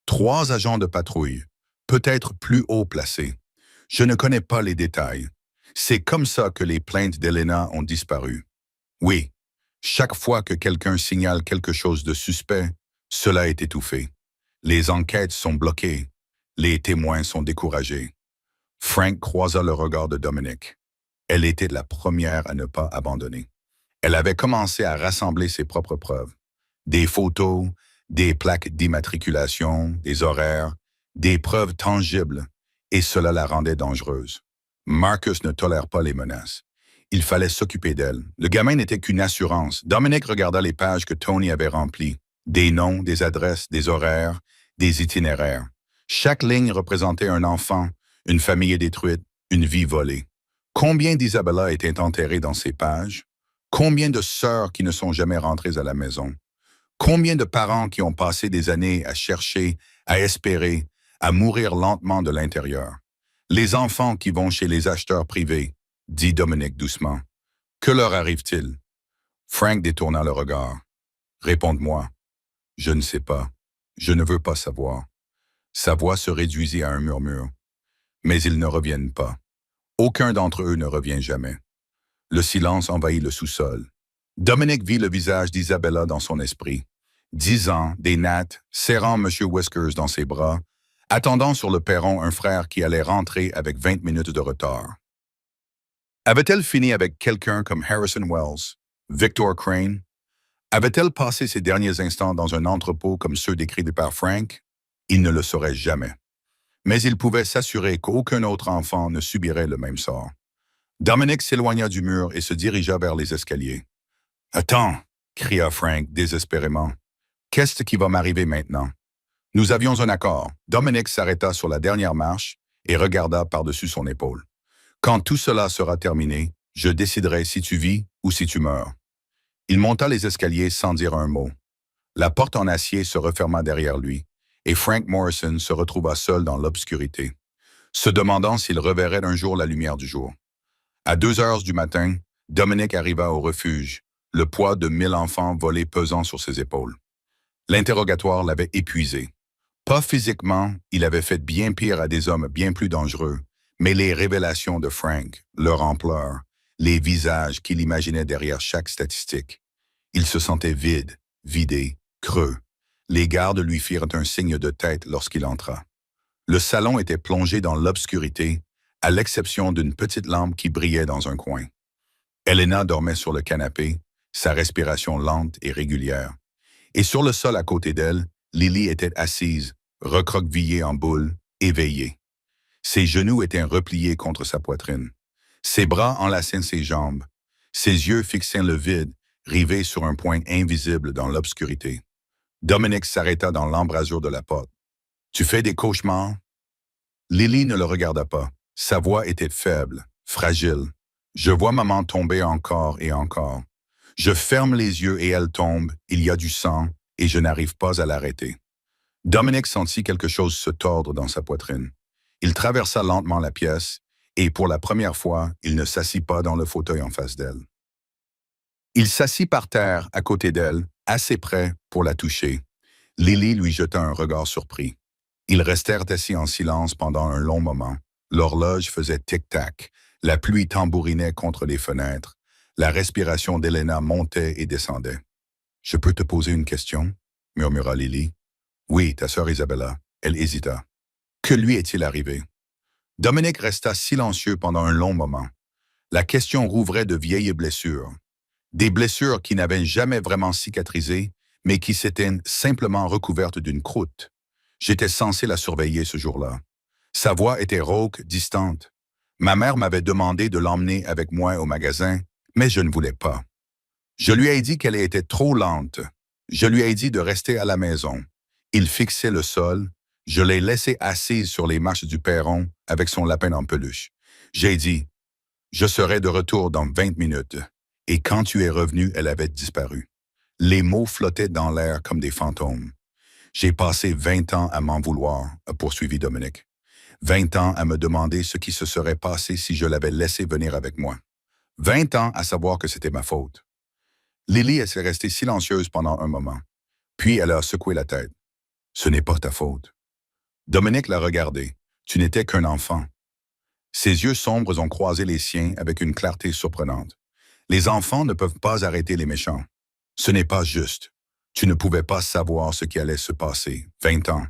3 agents de patrouille, peut-être plus haut placés. Je ne connais pas les détails. C'est comme ça que les plaintes d'Elena ont disparu. Oui, chaque fois que quelqu'un signale quelque chose de suspect, cela est étouffé. Les enquêtes sont bloquées. Les témoins sont découragés. Frank croisa le regard de Dominic. Elle était la première à ne pas abandonner. Elle avait commencé à rassembler ses propres preuves. Des photos, des plaques d'immatriculation, des horaires, des preuves tangibles, et cela la rendait dangereuse. Marcus ne tolère pas les menaces. Il fallait s'occuper d'elle. Le gamin n'était qu'une assurance. Dominic regarda les pages que Tony avait remplies. Des noms, des adresses, des horaires, des itinéraires. Chaque ligne représentait un enfant, une famille détruite, une vie volée. Combien d'Isabella étaient enterrées dans ces pages? Combien de sœurs qui ne sont jamais rentrées à la maison? Combien de parents qui ont passé des années à chercher, à espérer, à mourir lentement de l'intérieur? Les enfants qui vont chez les acheteurs privés, dit Dominic doucement. Que leur arrive-t-il? Frank détourna le regard. Réponde-moi. Je ne sais pas. Je ne veux pas savoir. Sa voix se réduisit à un murmure. Mais ils ne reviennent pas. Aucun d'entre eux ne revient jamais. Le silence envahit le sous-sol. Dominic vit le visage d'Isabella dans son esprit. 10 ans, des nattes, serrant M. Whiskers dans ses bras, attendant sur le perron un frère qui allait rentrer avec 20 minutes de retard. Avait-elle fini avec quelqu'un comme Harrison Wells, Victor Crane? Avait-elle passé ses derniers instants dans un entrepôt comme ceux décrits par Frank? Il ne le saurait jamais. Mais il pouvait s'assurer qu'aucun autre enfant ne subirait le même sort. Dominic s'éloigna du mur et se dirigea vers les escaliers. « Attends !» cria Frank désespérément. « Qu'est-ce qui va m'arriver maintenant? » Nous avions un accord. Dominic s'arrêta sur la dernière marche et regarda par-dessus son épaule. Quand tout cela sera terminé, je déciderai si tu vis ou si tu meurs. Il monta les escaliers sans dire un mot. La porte en acier se referma derrière lui, et Frank Morrison se retrouva seul dans l'obscurité, se demandant s'il reverrait un jour la lumière du jour. À 2 heures du matin, Dominic arriva au refuge, le poids de 1000 enfants volés pesant sur ses épaules. L'interrogatoire l'avait épuisé. Pas physiquement, il avait fait bien pire à des hommes bien plus dangereux, mais les révélations de Frank, leur ampleur, les visages qu'il imaginait derrière chaque statistique. Il se sentait vide, vidé, creux. Les gardes lui firent un signe de tête lorsqu'il entra. Le salon était plongé dans l'obscurité, à l'exception d'une petite lampe qui brillait dans un coin. Elena dormait sur le canapé, sa respiration lente et régulière. Et sur le sol à côté d'elle, Lily était assise, recroquevillée en boule, éveillée. Ses genoux étaient repliés contre sa poitrine. Ses bras enlaçaient ses jambes. Ses yeux fixaient le vide, rivés sur un point invisible dans l'obscurité. Dominic s'arrêta dans l'embrasure de la porte. « Tu fais des cauchemars? » Lily ne le regarda pas. Sa voix était faible, fragile. « Je vois maman tomber encore et encore. Je ferme les yeux et elle tombe, il y a du sang, et je n'arrive pas à l'arrêter. » Dominic sentit quelque chose se tordre dans sa poitrine. Il traversa lentement la pièce, et pour la première fois, il ne s'assit pas dans le fauteuil en face d'elle. Il s'assit par terre, à côté d'elle, assez près pour la toucher. Lily lui jeta un regard surpris. Ils restèrent assis en silence pendant un long moment. L'horloge faisait tic-tac. La pluie tambourinait contre les fenêtres. La respiration d'Elena montait et descendait. « Je peux te poser une question ?» murmura Lily. « Oui, ta sœur Isabella. » Elle hésita. « Que lui est-il arrivé ?» Dominic resta silencieux pendant un long moment. La question rouvrait de vieilles blessures. Des blessures qui n'avaient jamais vraiment cicatrisé, mais qui s'étaient simplement recouvertes d'une croûte. J'étais censé la surveiller ce jour-là. Sa voix était rauque, distante. Ma mère m'avait demandé de l'emmener avec moi au magasin, mais je ne voulais pas. Je lui ai dit qu'elle était trop lente. Je lui ai dit de rester à la maison. Il fixait le sol. Je l'ai laissée assise sur les marches du perron avec son lapin en peluche. J'ai dit, « Je serai de retour dans 20 minutes. » Et quand tu es revenu, elle avait disparu. Les mots flottaient dans l'air comme des fantômes. J'ai passé 20 ans à m'en vouloir, a poursuivi Dominic. 20 ans à me demander ce qui se serait passé si je l'avais laissé venir avec moi. 20 ans à savoir que c'était ma faute. Lily s'est restée silencieuse pendant un moment. Puis elle a secoué la tête. « Ce n'est pas ta faute. » Dominic l'a regardé. « Tu n'étais qu'un enfant. » Ses yeux sombres ont croisé les siens avec une clarté surprenante. Les enfants ne peuvent pas arrêter les méchants. Ce n'est pas juste. Tu ne pouvais pas savoir ce qui allait se passer. 20 ans.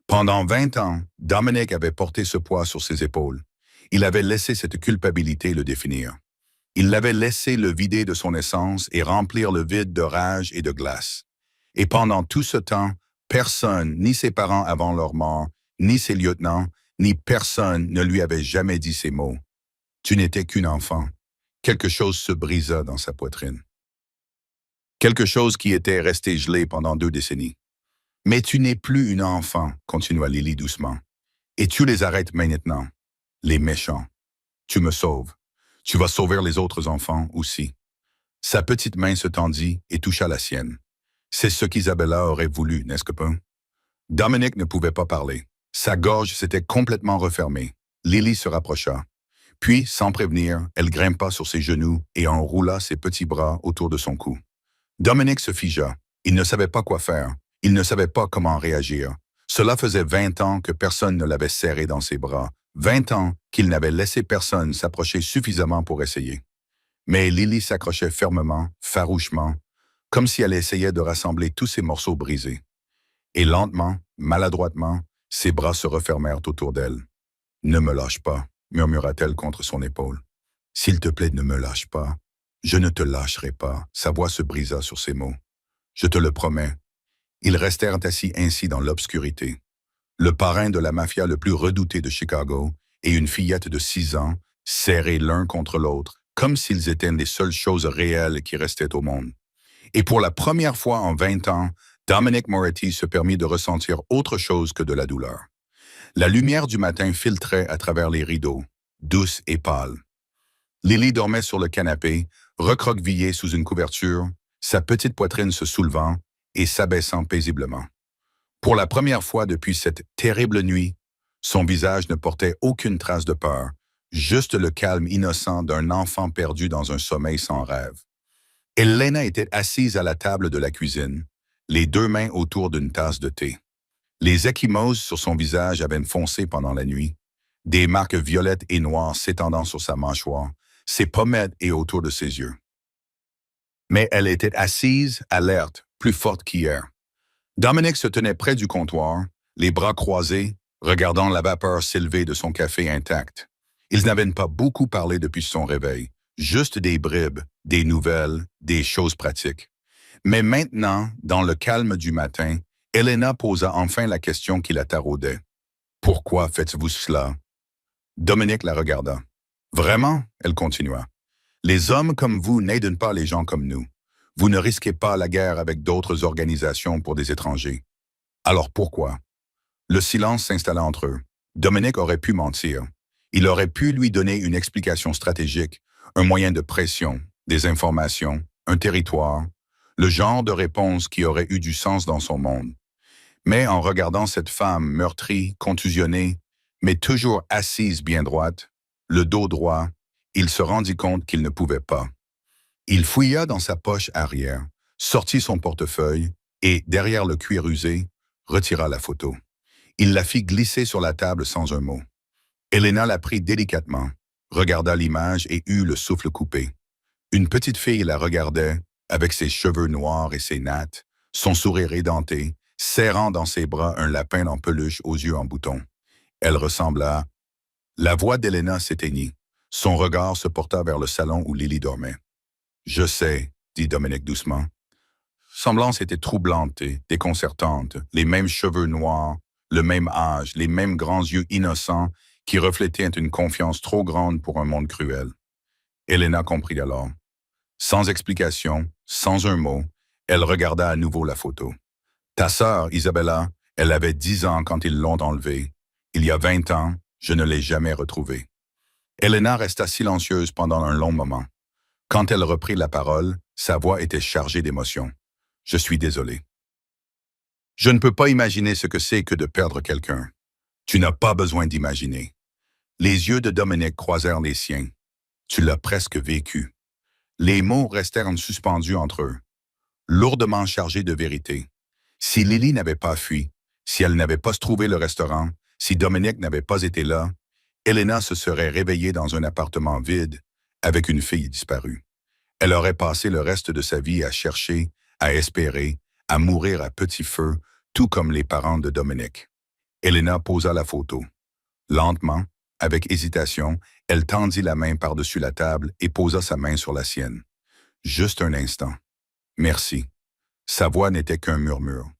Pendant 20 ans, Dominic avait porté ce poids sur ses épaules. Il avait laissé cette culpabilité le définir. Il l'avait laissé le vider de son essence et remplir le vide de rage et de glace. Et pendant tout ce temps, personne, ni ses parents avant leur mort, ni ses lieutenants, ni personne ne lui avait jamais dit ces mots. Tu n'étais qu'une enfant. Quelque chose se brisa dans sa poitrine. Quelque chose qui était resté gelé pendant 2 décennies. « Mais tu n'es plus une enfant, » continua Lily doucement. « Et tu les arrêtes maintenant. Les méchants. Tu me sauves. Tu vas sauver les autres enfants aussi. » Sa petite main se tendit et toucha la sienne. C'est ce qu'Isabella aurait voulu, n'est-ce pas? Dominic ne pouvait pas parler. Sa gorge s'était complètement refermée. Lily se rapprocha. Puis, sans prévenir, elle grimpa sur ses genoux et enroula ses petits bras autour de son cou. Dominic se figea. Il ne savait pas quoi faire. Il ne savait pas comment réagir. Cela faisait 20 ans que personne ne l'avait serré dans ses bras. 20 ans qu'il n'avait laissé personne s'approcher suffisamment pour essayer. Mais Lily s'accrochait fermement, farouchement, comme si elle essayait de rassembler tous ses morceaux brisés. Et lentement, maladroitement, ses bras se refermèrent autour d'elle. « Ne me lâche pas », murmura-t-elle contre son épaule. « S'il te plaît, ne me lâche pas. Je ne te lâcherai pas. » Sa voix se brisa sur ces mots. « Je te le promets. » Ils restèrent assis ainsi dans l'obscurité. Le parrain de la mafia le plus redouté de Chicago et une fillette de 6 ans, serrés l'un contre l'autre, comme s'ils étaient les seules choses réelles qui restaient au monde. Et pour la première fois en 20 ans, Dominic Moretti se permit de ressentir autre chose que de la douleur. La lumière du matin filtrait à travers les rideaux, douce et pâle. Lily dormait sur le canapé, recroquevillée sous une couverture, sa petite poitrine se soulevant et s'abaissant paisiblement. Pour la première fois depuis cette terrible nuit, son visage ne portait aucune trace de peur, juste le calme innocent d'un enfant perdu dans un sommeil sans rêve. Elena était assise à la table de la cuisine, les 2 mains autour d'une tasse de thé. Les ecchymoses sur son visage avaient foncé pendant la nuit, des marques violettes et noires s'étendant sur sa mâchoire, ses pommettes et autour de ses yeux. Mais elle était assise, alerte, plus forte qu'hier. Dominic se tenait près du comptoir, les bras croisés, regardant la vapeur s'élever de son café intact. Ils n'avaient pas beaucoup parlé depuis son réveil, juste des bribes, des nouvelles, des choses pratiques. Mais maintenant, dans le calme du matin, Elena posa enfin la question qui la taraudait. « Pourquoi faites-vous cela? » Dominic la regarda. « Vraiment? » Elle continua. Les hommes comme vous n'aident pas les gens comme nous. Vous ne risquez pas la guerre avec d'autres organisations pour des étrangers. Alors pourquoi? Le silence s'installa entre eux. Dominic aurait pu mentir. Il aurait pu lui donner une explication stratégique, un moyen de pression, des informations, un territoire, le genre de réponse qui aurait eu du sens dans son monde. Mais en regardant cette femme meurtrie, contusionnée, mais toujours assise bien droite, le dos droit, il se rendit compte qu'il ne pouvait pas. Il fouilla dans sa poche arrière, sortit son portefeuille et, derrière le cuir usé, retira la photo. Il la fit glisser sur la table sans un mot. Elena la prit délicatement, regarda l'image et eut le souffle coupé. Une petite fille la regardait, avec ses cheveux noirs et ses nattes, son sourire édenté, serrant dans ses bras un lapin en peluche aux yeux en bouton. Elle ressembla. La voix d'Elena s'éteignit. Son regard se porta vers le salon où Lily dormait. « Je sais, » dit Dominic doucement. Semblance était troublante et déconcertante, les mêmes cheveux noirs, le même âge, les mêmes grands yeux innocents qui reflétaient une confiance trop grande pour un monde cruel. Elena comprit alors. Sans explication, sans un mot, elle regarda à nouveau la photo. « Ta sœur, Isabella, elle avait 10 ans quand ils l'ont enlevée. Il y a 20 ans, je ne l'ai jamais retrouvée. » Elena resta silencieuse pendant un long moment. Quand elle reprit la parole, sa voix était chargée d'émotion. « Je suis désolé. Je ne peux pas imaginer ce que c'est que de perdre quelqu'un. Tu n'as pas besoin d'imaginer. » Les yeux de Dominic croisèrent les siens. « Tu l'as presque vécu. » Les mots restèrent suspendus entre eux, lourdement chargés de vérité. Si Lily n'avait pas fui, si elle n'avait pas trouvé le restaurant, si Dominic n'avait pas été là, Elena se serait réveillée dans un appartement vide avec une fille disparue. Elle aurait passé le reste de sa vie à chercher, à espérer, à mourir à petit feu, tout comme les parents de Dominic. Elena posa la photo. Lentement, avec hésitation, elle tendit la main par-dessus la table et posa sa main sur la sienne. Juste un instant. Merci. Sa voix n'était qu'un murmure.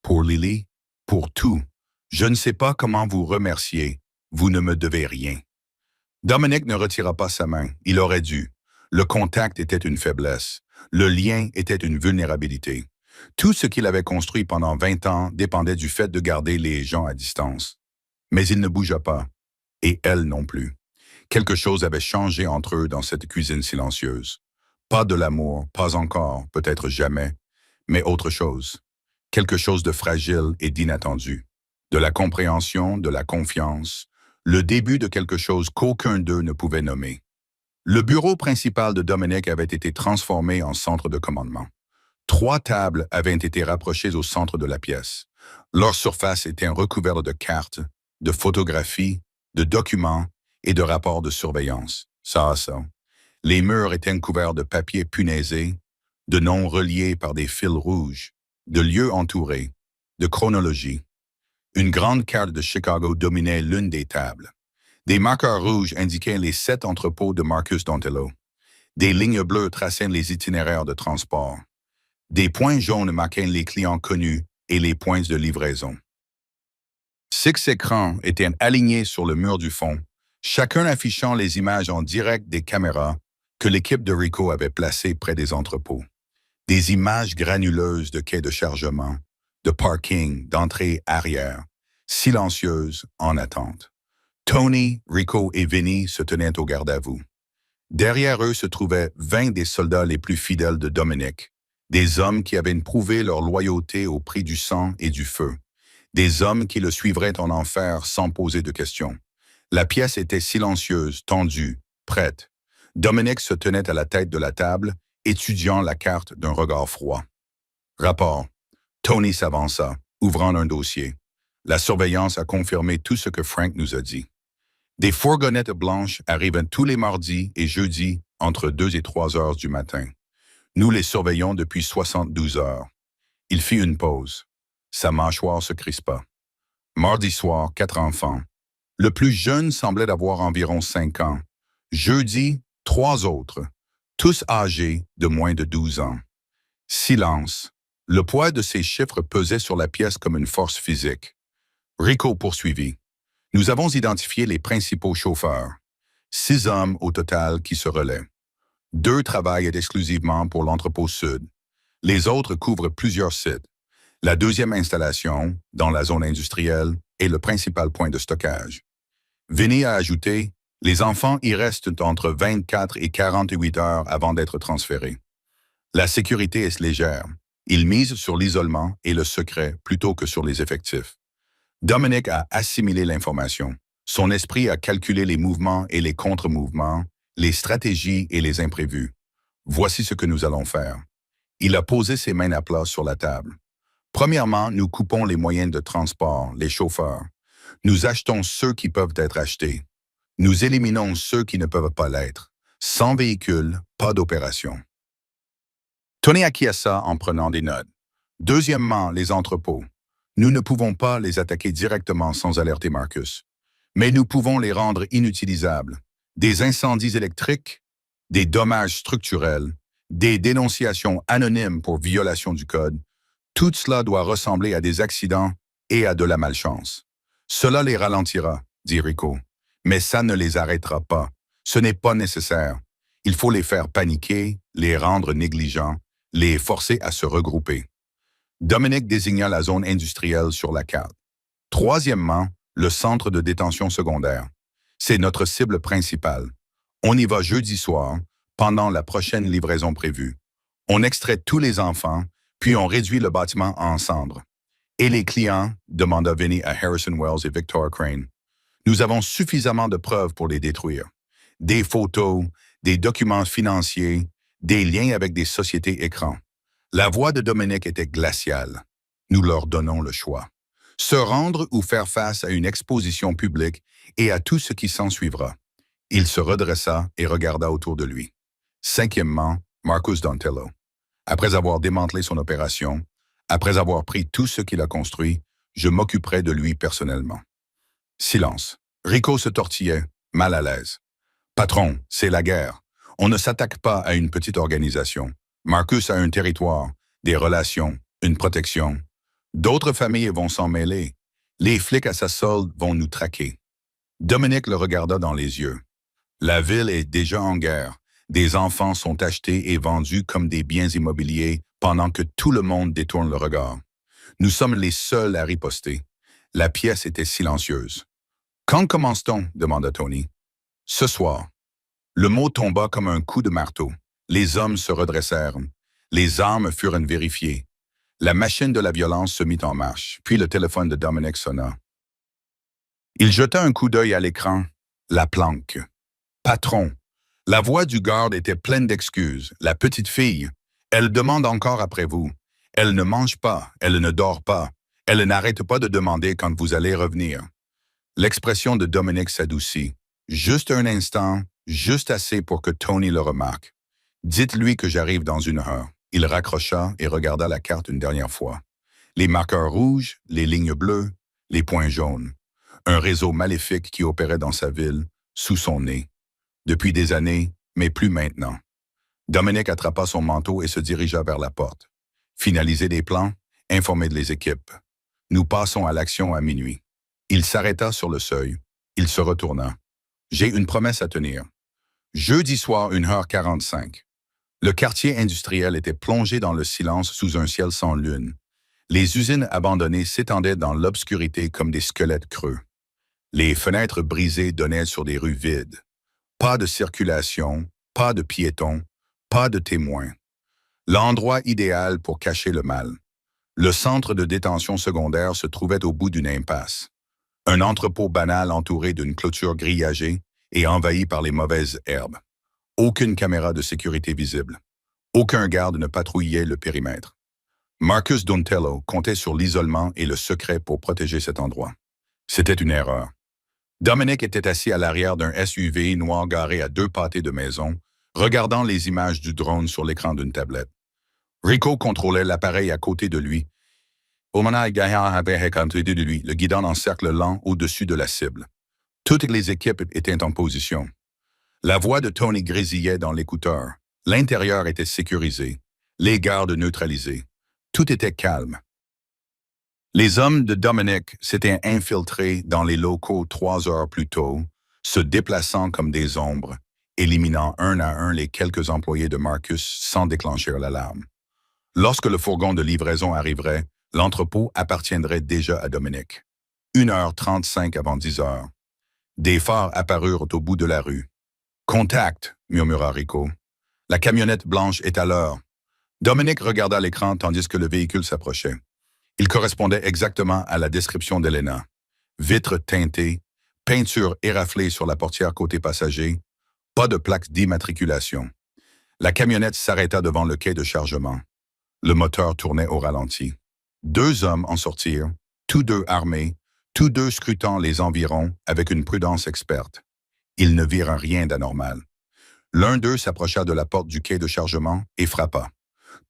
Pour Lily, pour tout, je ne sais pas comment vous remercier. Vous ne me devez rien. Dominic ne retira pas sa main. Il aurait dû. Le contact était une faiblesse. Le lien était une vulnérabilité. Tout ce qu'il avait construit pendant 20 ans dépendait du fait de garder les gens à distance. Mais il ne bougea pas. Et elle non plus. Quelque chose avait changé entre eux dans cette cuisine silencieuse. Pas de l'amour, pas encore, peut-être jamais, mais autre chose. Quelque chose de fragile et d'inattendu. De la compréhension, de la confiance, le début de quelque chose qu'aucun d'eux ne pouvait nommer. Le bureau principal de Dominic avait été transformé en centre de commandement. 3 tables avaient été rapprochées au centre de la pièce. Leur surface était recouverte de cartes, de photographies, de documents et de rapports de surveillance. Ça. Les murs étaient couverts de papier punaisé, de noms reliés par des fils rouges, de lieux entourés, de chronologie. Une grande carte de Chicago dominait l'une des tables. Des marqueurs rouges indiquaient les 7 entrepôts de Marcus Dontello. Des lignes bleues traçaient les itinéraires de transport. Des points jaunes marquaient les clients connus et les points de livraison. 6 écrans étaient alignés sur le mur du fond, chacun affichant les images en direct des caméras que l'équipe de Rico avait placées près des entrepôts. Des images granuleuses de quais de chargement, de parking, d'entrée arrière, silencieuses en attente. Tony, Rico et Vinny se tenaient au garde-à-vous. Derrière eux se trouvaient 20 des soldats les plus fidèles de Dominic, des hommes qui avaient prouvé leur loyauté au prix du sang et du feu, des hommes qui le suivraient en enfer sans poser de questions. La pièce était silencieuse, tendue, prête. Dominic se tenait à la tête de la table, étudiant la carte d'un regard froid. Rapport. Tony s'avança, ouvrant un dossier. La surveillance a confirmé tout ce que Frank nous a dit. Des fourgonnettes blanches arrivent tous les mardis et jeudis entre 2 et 3 heures du matin. Nous les surveillons depuis 72 heures. Il fit une pause. Sa mâchoire se crispa. Mardi soir, 4 enfants. Le plus jeune semblait avoir environ 5 ans. Jeudi, 3 autres, tous âgés de moins de 12 ans. Silence. Le poids de ces chiffres pesait sur la pièce comme une force physique. Rico poursuivit. Nous avons identifié les principaux chauffeurs. 6 hommes au total qui se relaient. 2 travaillent exclusivement pour l'entrepôt sud. Les autres couvrent plusieurs sites. La deuxième installation, dans la zone industrielle, est le principal point de stockage. Vinny a ajouté, les enfants y restent entre 24 et 48 heures avant d'être transférés. La sécurité est légère. Ils misent sur l'isolement et le secret plutôt que sur les effectifs. Dominic a assimilé l'information. Son esprit a calculé les mouvements et les contre-mouvements, les stratégies et les imprévus. Voici ce que nous allons faire. Il a posé ses mains à plat sur la table. Premièrement, nous coupons les moyens de transport, les chauffeurs. Nous achetons ceux qui peuvent être achetés. Nous éliminons ceux qui ne peuvent pas l'être. Sans véhicule, pas d'opération. Tony acquiesça en prenant des notes. Deuxièmement, les entrepôts. Nous ne pouvons pas les attaquer directement sans alerter Marcus. Mais nous pouvons les rendre inutilisables. Des incendies électriques, des dommages structurels, des dénonciations anonymes pour violation du code. Tout cela doit ressembler à des accidents et à de la malchance. Cela les ralentira, dit Rico. Mais ça ne les arrêtera pas. Ce n'est pas nécessaire. Il faut les faire paniquer, les rendre négligents, les forcer à se regrouper. Dominic désigna la zone industrielle sur la carte. Troisièmement, le centre de détention secondaire. C'est notre cible principale. On y va jeudi soir, pendant la prochaine livraison prévue. On extrait tous les enfants, puis on réduit le bâtiment en cendres. Et les clients, demanda Vinny à Harrison Wells et Victor Crane. Nous avons suffisamment de preuves pour les détruire. Des photos, des documents financiers, des liens avec des sociétés écrans. La voix de Dominic était glaciale. Nous leur donnons le choix. Se rendre ou faire face à une exposition publique et à tout ce qui s'ensuivra. Il se redressa et regarda autour de lui. Cinquièmement, Marcus Dontello. Après avoir démantelé son opération, après avoir pris tout ce qu'il a construit, je m'occuperai de lui personnellement. Silence. Rico se tortillait, mal à l'aise. Patron, c'est la guerre. On ne s'attaque pas à une petite organisation. Marcus a un territoire, des relations, une protection. D'autres familles vont s'en mêler. Les flics à sa solde vont nous traquer. Dominic le regarda dans les yeux. La ville est déjà en guerre. Des enfants sont achetés et vendus comme des biens immobiliers pendant que tout le monde détourne le regard. Nous sommes les seuls à riposter. La pièce était silencieuse. « Quand commence-t-on » demanda Tony. « Ce soir. » Le mot tomba comme un coup de marteau. Les hommes se redressèrent. Les armes furent vérifiées. La machine de la violence se mit en marche, puis le téléphone de Dominic sonna. Il jeta un coup d'œil à l'écran. La planque. « Patron. » La voix du garde était pleine d'excuses. La petite fille. Elle demande encore après vous. Elle ne mange pas. Elle ne dort pas. Elle n'arrête pas de demander quand vous allez revenir. L'expression de Dominic s'adoucit. Juste un instant, juste assez pour que Tony le remarque. Dites-lui que j'arrive dans 1 heure. Il raccrocha et regarda la carte une dernière fois. Les marqueurs rouges, les lignes bleues, les points jaunes. Un réseau maléfique qui opérait dans sa ville, sous son nez. Depuis des années, mais plus maintenant. Dominic attrapa son manteau et se dirigea vers la porte. Finaliser des plans, informer les équipes. Nous passons à l'action à minuit. Il s'arrêta sur le seuil. Il se retourna. J'ai une promesse à tenir. Jeudi soir, 1h45. Le quartier industriel était plongé dans le silence sous un ciel sans lune. Les usines abandonnées s'étendaient dans l'obscurité comme des squelettes creux. Les fenêtres brisées donnaient sur des rues vides. Pas de circulation, pas de piétons, pas de témoins. L'endroit idéal pour cacher le mal. Le centre de détention secondaire se trouvait au bout d'une impasse. Un entrepôt banal entouré d'une clôture grillagée et envahi par les mauvaises herbes. Aucune caméra de sécurité visible. Aucun garde ne patrouillait le périmètre. Marcus Dontello comptait sur l'isolement et le secret pour protéger cet endroit. C'était une erreur. Dominic était assis à l'arrière d'un SUV noir garé à 2 pâtés de maison, regardant les images du drone sur l'écran d'une tablette. Rico contrôlait l'appareil à côté de lui. Le guidant en cercle lent au-dessus de la cible. Toutes les équipes étaient en position. La voix de Tony grésillait dans l'écouteur. L'intérieur était sécurisé. Les gardes neutralisés. Tout était calme. Les hommes de Dominic s'étaient infiltrés dans les locaux 3 heures plus tôt, se déplaçant comme des ombres, éliminant un à un les quelques employés de Marcus sans déclencher l'alarme. Lorsque le fourgon de livraison arriverait, l'entrepôt appartiendrait déjà à Dominic. 1h35 avant 10h. Des phares apparurent au bout de la rue. « Contact !» murmura Rico. « La camionnette blanche est à l'heure. » Dominic regarda l'écran tandis que le véhicule s'approchait. Il correspondait exactement à la description d'Elena. Vitres teintées, peinture éraflée sur la portière côté passager, pas de plaque d'immatriculation. La camionnette s'arrêta devant le quai de chargement. Le moteur tournait au ralenti. 2 hommes en sortirent, tous deux armés, tous deux scrutant les environs avec une prudence experte. Ils ne virent rien d'anormal. L'un d'eux s'approcha de la porte du quai de chargement et frappa.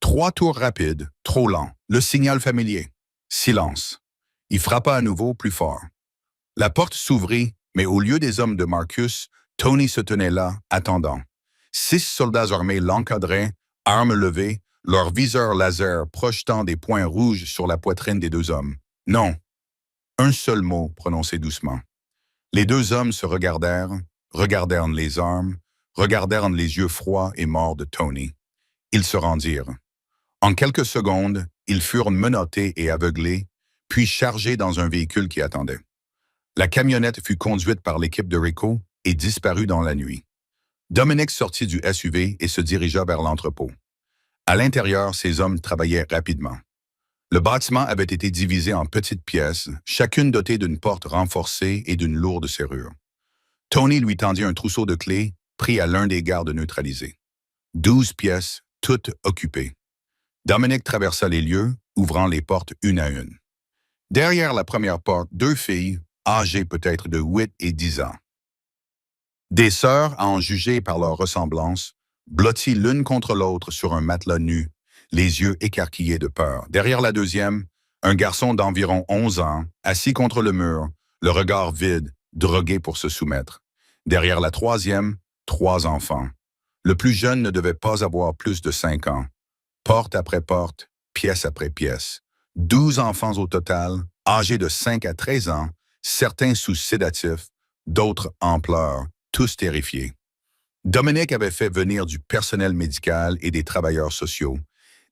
3 tours rapides, trop lents, le signal familier. Silence. Il frappa à nouveau plus fort. La porte s'ouvrit, mais au lieu des hommes de Marcus, Tony se tenait là, attendant. 6 soldats armés l'encadraient, armes levées, leurs viseurs laser projetant des points rouges sur la poitrine des 2 hommes. Non. Un seul mot prononcé doucement. Les 2 hommes se regardèrent les armes, regardèrent les yeux froids et morts de Tony. Ils se rendirent. En quelques secondes, ils furent menottés et aveuglés, puis chargés dans un véhicule qui attendait. La camionnette fut conduite par l'équipe de Rico et disparut dans la nuit. Dominic sortit du SUV et se dirigea vers l'entrepôt. À l'intérieur, ses hommes travaillaient rapidement. Le bâtiment avait été divisé en petites pièces, chacune dotée d'une porte renforcée et d'une lourde serrure. Tony lui tendit un trousseau de clés, pris à l'un des gardes neutralisés. 12 pièces, toutes occupées. Dominic traversa les lieux, ouvrant les portes une à une. Derrière la première porte, 2 filles, âgées peut-être de 8 et 10 ans. Des sœurs, à en juger par leur ressemblance, blotties l'une contre l'autre sur un matelas nu, les yeux écarquillés de peur. Derrière la deuxième, un garçon d'environ 11 ans, assis contre le mur, le regard vide, drogué pour se soumettre. Derrière la troisième, 3 enfants. Le plus jeune ne devait pas avoir plus de 5 ans. Porte après porte, pièce après pièce. 12 enfants au total, âgés de 5 à 13 ans, certains sous sédatifs, d'autres en pleurs, tous terrifiés. Dominic avait fait venir du personnel médical et des travailleurs sociaux,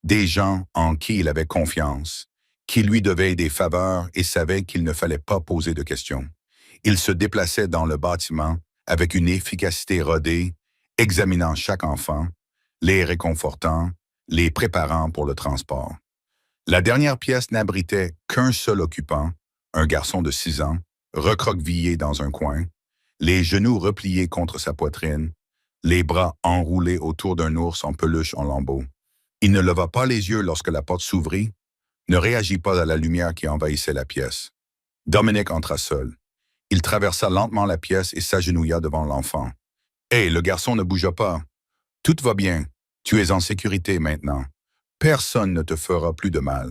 des gens en qui il avait confiance, qui lui devaient des faveurs et savaient qu'il ne fallait pas poser de questions. Il se déplaçait dans le bâtiment avec une efficacité rodée, examinant chaque enfant, les réconfortant, les préparant pour le transport. La dernière pièce n'abritait qu'un seul occupant, un garçon de 6 ans, recroquevillé dans un coin, les genoux repliés contre sa poitrine, les bras enroulés autour d'un ours en peluche en lambeaux. Il ne leva pas les yeux lorsque la porte s'ouvrit, ne réagit pas à la lumière qui envahissait la pièce. Dominic entra seul. Il traversa lentement la pièce et s'agenouilla devant l'enfant. « Hé, le garçon ne bougea pas. Tout va bien. Tu es en sécurité maintenant. Personne ne te fera plus de mal. »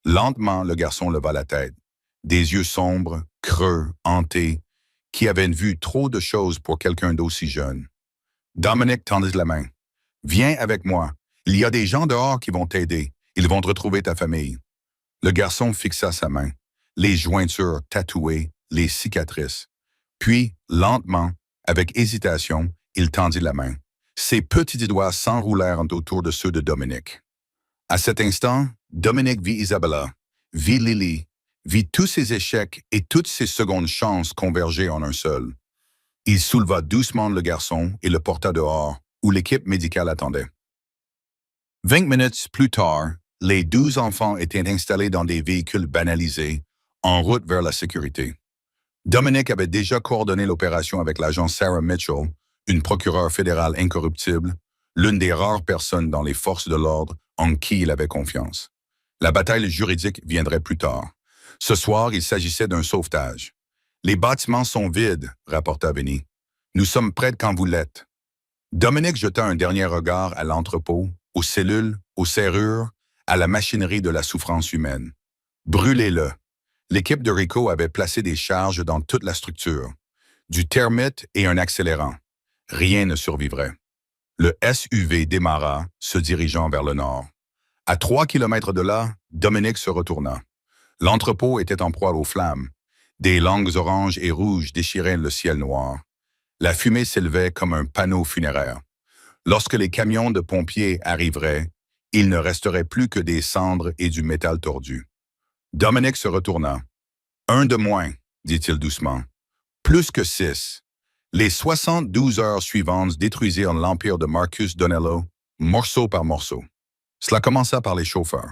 Lentement, le garçon leva la tête. Des yeux sombres, creux, hantés, qui avaient vu trop de choses pour quelqu'un d'aussi jeune. Dominic tendit la main. « Viens avec moi. Il y a des gens dehors qui vont t'aider. Ils vont te retrouver ta famille. » Le garçon fixa sa main, les jointures tatouées, les cicatrices. Puis, lentement, avec hésitation, il tendit la main. Ses petits doigts s'enroulèrent autour de ceux de Dominic. À cet instant, Dominic vit Isabella, vit Lily, vit tous ses échecs et toutes ses secondes chances converger en un seul. Il souleva doucement le garçon et le porta dehors, où l'équipe médicale attendait. 20 minutes plus tard, les 12 enfants étaient installés dans des véhicules banalisés, en route vers la sécurité. Dominic avait déjà coordonné l'opération avec l'agent Sarah Mitchell, une procureure fédérale incorruptible, l'une des rares personnes dans les forces de l'ordre en qui il avait confiance. La bataille juridique viendrait plus tard. Ce soir, il s'agissait d'un sauvetage. « Les bâtiments sont vides », rapporta Vinny. « Nous sommes prêts quand vous l'êtes. » Dominic jeta un dernier regard à l'entrepôt, aux cellules, aux serrures, à la machinerie de la souffrance humaine. Brûlez-le. L'équipe de Rico avait placé des charges dans toute la structure, du thermite et un accélérant. Rien ne survivrait. Le SUV démarra, se dirigeant vers le nord. À 3 kilomètres de là, Dominic se retourna. L'entrepôt était en proie aux flammes. Des langues oranges et rouges déchiraient le ciel noir. La fumée s'élevait comme un panneau funéraire. Lorsque les camions de pompiers arriveraient, il ne resterait plus que des cendres et du métal tordu. Dominic se retourna. Un de moins, dit-il doucement. Plus que 6. Les 72 heures suivantes détruisirent l'empire de Marcus Donello, morceau par morceau. Cela commença par les chauffeurs.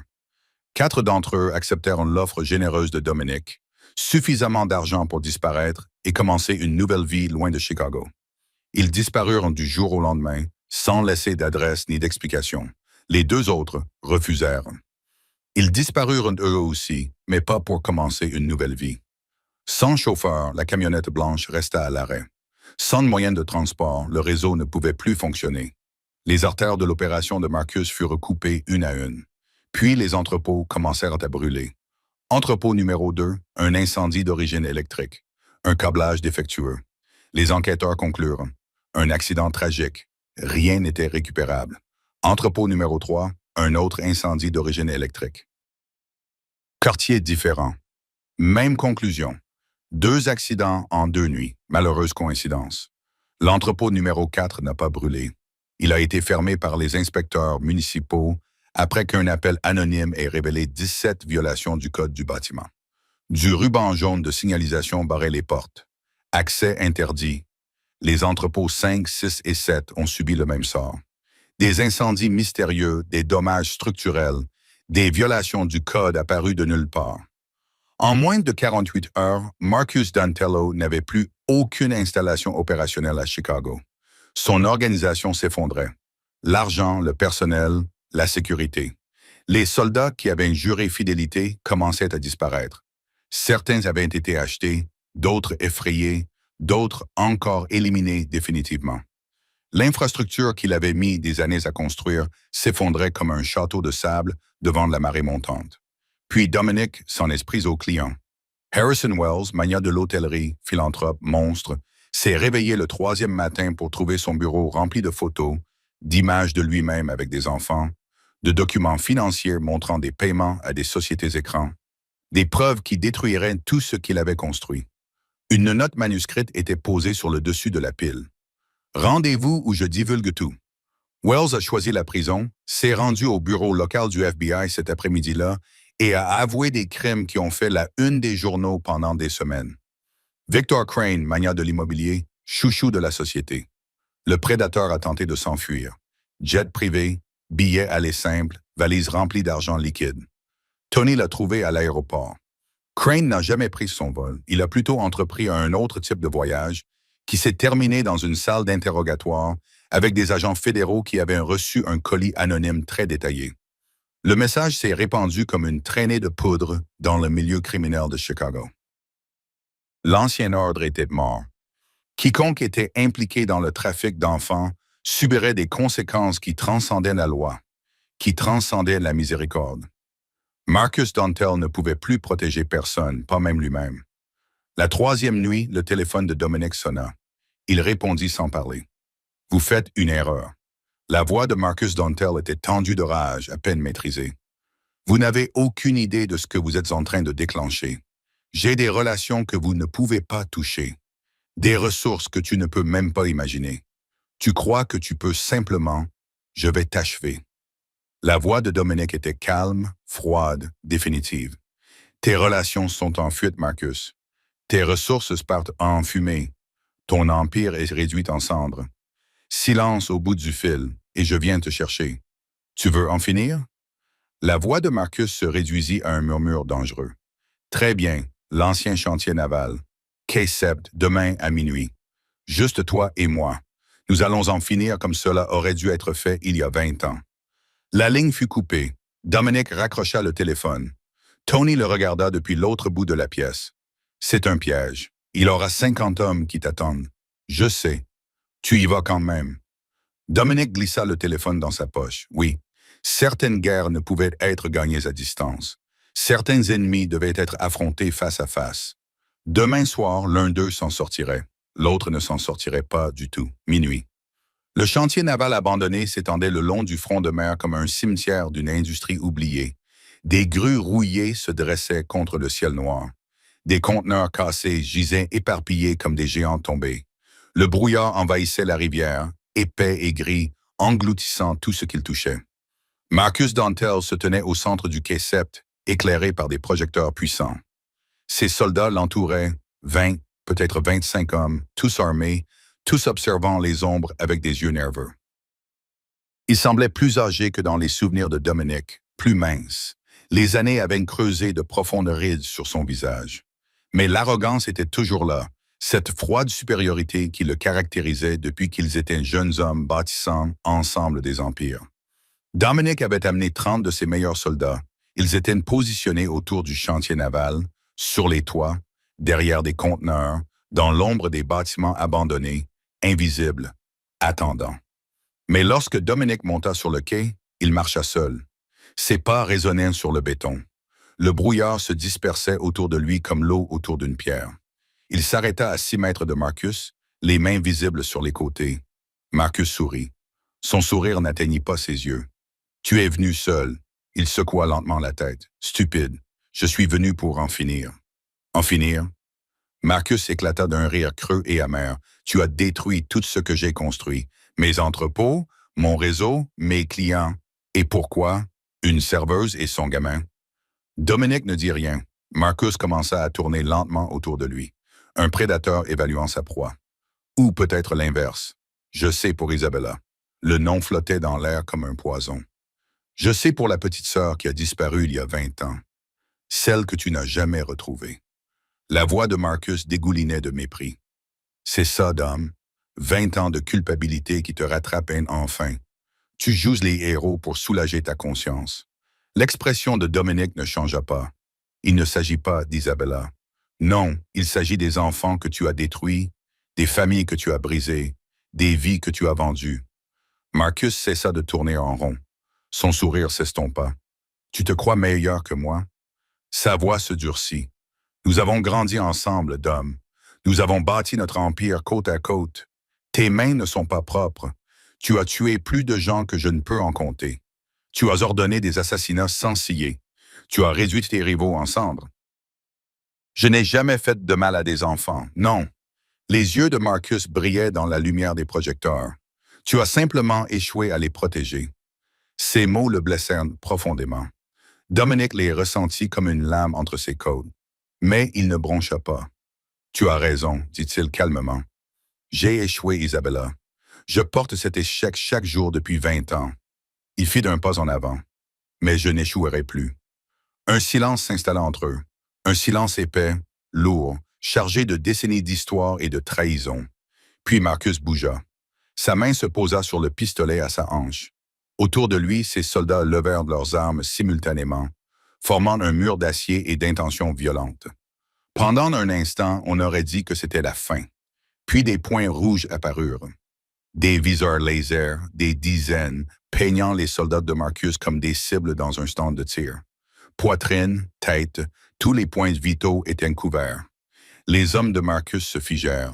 4 d'entre eux acceptèrent l'offre généreuse de Dominic, suffisamment d'argent pour disparaître et commencer une nouvelle vie loin de Chicago. Ils disparurent du jour au lendemain, sans laisser d'adresse ni d'explication. Les 2 autres refusèrent. Ils disparurent eux aussi, mais pas pour commencer une nouvelle vie. Sans chauffeur, la camionnette blanche resta à l'arrêt. Sans moyen de transport, le réseau ne pouvait plus fonctionner. Les artères de l'opération de Marcus furent coupées une à une. Puis les entrepôts commencèrent à brûler. Entrepôt numéro 2, un incendie d'origine électrique. Un câblage défectueux. Les enquêteurs conclurent. Un accident tragique. Rien n'était récupérable. Entrepôt numéro 3, un autre incendie d'origine électrique. Quartier différent. Même conclusion. 2 accidents en 2 nuits. Malheureuse coïncidence. L'entrepôt numéro 4 n'a pas brûlé. Il a été fermé par les inspecteurs municipaux après qu'un appel anonyme ait révélé 17 violations du code du bâtiment. Du ruban jaune de signalisation barrait les portes. Accès interdit. Les entrepôts 5, 6 et 7 ont subi le même sort. Des incendies mystérieux, des dommages structurels, des violations du code apparus de nulle part. En moins de 48 heures, Marcus Dontello n'avait plus aucune installation opérationnelle à Chicago. Son organisation s'effondrait. L'argent, le personnel, la sécurité. Les soldats qui avaient juré fidélité commençaient à disparaître. Certains avaient été achetés, d'autres effrayés, d'autres encore éliminés définitivement. L'infrastructure qu'il avait mis des années à construire s'effondrait comme un château de sable devant la marée montante. Puis Dominic s'en est pris aux clients. Harrison Wells, magnat de l'hôtellerie, philanthrope, monstre, s'est réveillé le 3e matin pour trouver son bureau rempli de photos, d'images de lui-même avec des enfants, de documents financiers montrant des paiements à des sociétés écrans, des preuves qui détruiraient tout ce qu'il avait construit. Une note manuscrite était posée sur le dessus de la pile. « Rendez-vous où je divulgue tout. » Wells a choisi la prison, s'est rendu au bureau local du FBI cet après-midi-là et a avoué des crimes qui ont fait la une des journaux pendant des semaines. Victor Crane, magnat de l'immobilier, chouchou de la société. Le prédateur a tenté de s'enfuir. Jet privé, billets aller simples, valise remplie d'argent liquide. Tony l'a trouvé à l'aéroport. Crane n'a jamais pris son vol. Il a plutôt entrepris un autre type de voyage qui s'est terminé dans une salle d'interrogatoire avec des agents fédéraux qui avaient reçu un colis anonyme très détaillé. Le message s'est répandu comme une traînée de poudre dans le milieu criminel de Chicago. L'ancien ordre était mort. Quiconque était impliqué dans le trafic d'enfants subirait des conséquences qui transcendaient la loi, qui transcendaient la miséricorde. Marcus Dontel ne pouvait plus protéger personne, pas même lui-même. La 3e nuit, le téléphone de Dominic sonna. Il répondit sans parler. « Vous faites une erreur. » La voix de Marcus Dontel était tendue de rage, à peine maîtrisée. « Vous n'avez aucune idée de ce que vous êtes en train de déclencher. J'ai des relations que vous ne pouvez pas toucher. Des ressources que tu ne peux même pas imaginer. Tu crois que tu peux simplement... Je vais t'achever. » La voix de Dominic était calme, froide, définitive. « Tes relations sont en fuite, Marcus. Tes ressources partent en fumée. Ton empire est réduit en cendres. Silence au bout du fil, et je viens te chercher. Tu veux en finir? » La voix de Marcus se réduisit à un murmure dangereux. « Très bien, l'ancien chantier naval. Quai Sept, demain à minuit. Juste toi et moi. Nous allons en finir comme cela aurait dû être fait il y a 20 ans. » La ligne fut coupée. Dominic raccrocha le téléphone. Tony le regarda depuis l'autre bout de la pièce. « C'est un piège. Il aura 50 hommes qui t'attendent. Je sais. Tu y vas quand même. » Dominic glissa le téléphone dans sa poche. Oui, certaines guerres ne pouvaient être gagnées à distance. Certains ennemis devaient être affrontés face à face. Demain soir, l'un d'eux s'en sortirait. L'autre ne s'en sortirait pas du tout. Minuit. Le chantier naval abandonné s'étendait le long du front de mer comme un cimetière d'une industrie oubliée. Des grues rouillées se dressaient contre le ciel noir. Des conteneurs cassés gisaient éparpillés comme des géants tombés. Le brouillard envahissait la rivière, épais et gris, engloutissant tout ce qu'il touchait. Marcus Dantel se tenait au centre du quai Sept, éclairé par des projecteurs puissants. Ses soldats l'entouraient, 20, peut-être 25 hommes, tous armés, tous observant les ombres avec des yeux nerveux. Il semblait plus âgé que dans les souvenirs de Dominic, plus mince. Les années avaient creusé de profondes rides sur son visage. Mais l'arrogance était toujours là, cette froide supériorité qui le caractérisait depuis qu'ils étaient jeunes hommes bâtissant ensemble des empires. Dominic avait amené 30 de ses meilleurs soldats. Ils étaient positionnés autour du chantier naval, sur les toits, derrière des conteneurs, dans l'ombre des bâtiments abandonnés, invisibles, attendant. Mais lorsque Dominic monta sur le quai, il marcha seul. Ses pas résonnaient sur le béton. Le brouillard se dispersait autour de lui comme l'eau autour d'une pierre. Il s'arrêta à 6 mètres de Marcus, les mains visibles sur les côtés. Marcus sourit. Son sourire n'atteignit pas ses yeux. « Tu es venu seul. » Il secoua lentement la tête. « Stupide. Je suis venu pour en finir. » « En finir? » Marcus éclata d'un rire creux et amer. « Tu as détruit tout ce que j'ai construit. Mes entrepôts, mon réseau, mes clients. Et pourquoi? Une serveuse et son gamin. » Dominic ne dit rien. Marcus commença à tourner lentement autour de lui. Un prédateur évaluant sa proie. Ou peut-être l'inverse. Je sais pour Isabella. Le nom flottait dans l'air comme un poison. Je sais pour la petite sœur qui a disparu il y a 20 ans. Celle que tu n'as jamais retrouvée. La voix de Marcus dégoulinait de mépris. C'est ça, Dom. 20 ans de culpabilité qui te rattrapent enfin. Tu joues les héros pour soulager ta conscience. L'expression de Dominic ne changea pas. Il ne s'agit pas d'Isabella. Non, il s'agit des enfants que tu as détruits, des familles que tu as brisées, des vies que tu as vendues. Marcus cessa de tourner en rond. Son sourire s'estompa. Tu te crois meilleur que moi? Sa voix se durcit. Nous avons grandi ensemble, Dom. Nous avons bâti notre empire côte à côte. Tes mains ne sont pas propres. Tu as tué plus de gens que je ne peux en compter. Tu as ordonné des assassinats sans ciller. Tu as réduit tes rivaux en cendres. Je n'ai jamais fait de mal à des enfants, non. Les yeux de Marcus brillaient dans la lumière des projecteurs. Tu as simplement échoué à les protéger. Ces mots le blessèrent profondément. Dominic les ressentit comme une lame entre ses côtes. Mais il ne broncha pas. « Tu as raison, dit-il calmement. J'ai échoué, Isabella. Je porte cet échec chaque jour depuis 20 ans. » Il fit d'un pas en avant. « Mais je n'échouerai plus. » Un silence s'installa entre eux. Un silence épais, lourd, chargé de décennies d'histoire et de trahison. Puis Marcus bougea. Sa main se posa sur le pistolet à sa hanche. Autour de lui, ses soldats levèrent leurs armes simultanément, formant un mur d'acier et d'intentions violentes. Pendant un instant, on aurait dit que c'était la fin. Puis des points rouges apparurent. Des viseurs laser, des dizaines, peignant les soldats de Marcus comme des cibles dans un stand de tir. Poitrine, tête, tous les points vitaux étaient couverts. Les hommes de Marcus se figèrent.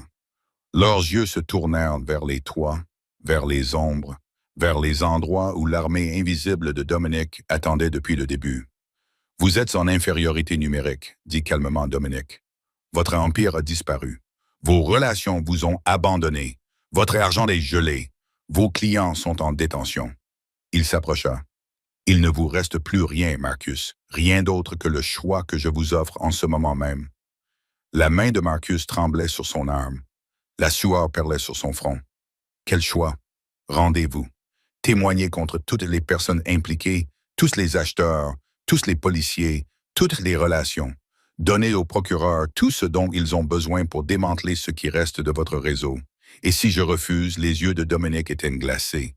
Leurs yeux se tournèrent vers les toits, vers les ombres, vers les endroits où l'armée invisible de Dominic attendait depuis le début. « Vous êtes en infériorité numérique, » dit calmement Dominic. « Votre empire a disparu. Vos relations vous ont abandonné. Votre argent est gelé. Vos clients sont en détention. » Il s'approcha. « Il ne vous reste plus rien, Marcus, rien d'autre que le choix que je vous offre en ce moment même. » La main de Marcus tremblait sur son arme. La sueur perlait sur son front. « Quel choix? Rendez-vous. Témoignez contre toutes les personnes impliquées, tous les acheteurs, tous les policiers, toutes les relations. Donnez aux procureurs tout ce dont ils ont besoin pour démanteler ce qui reste de votre réseau. Et si je refuse, les yeux de Dominic étaient glacés.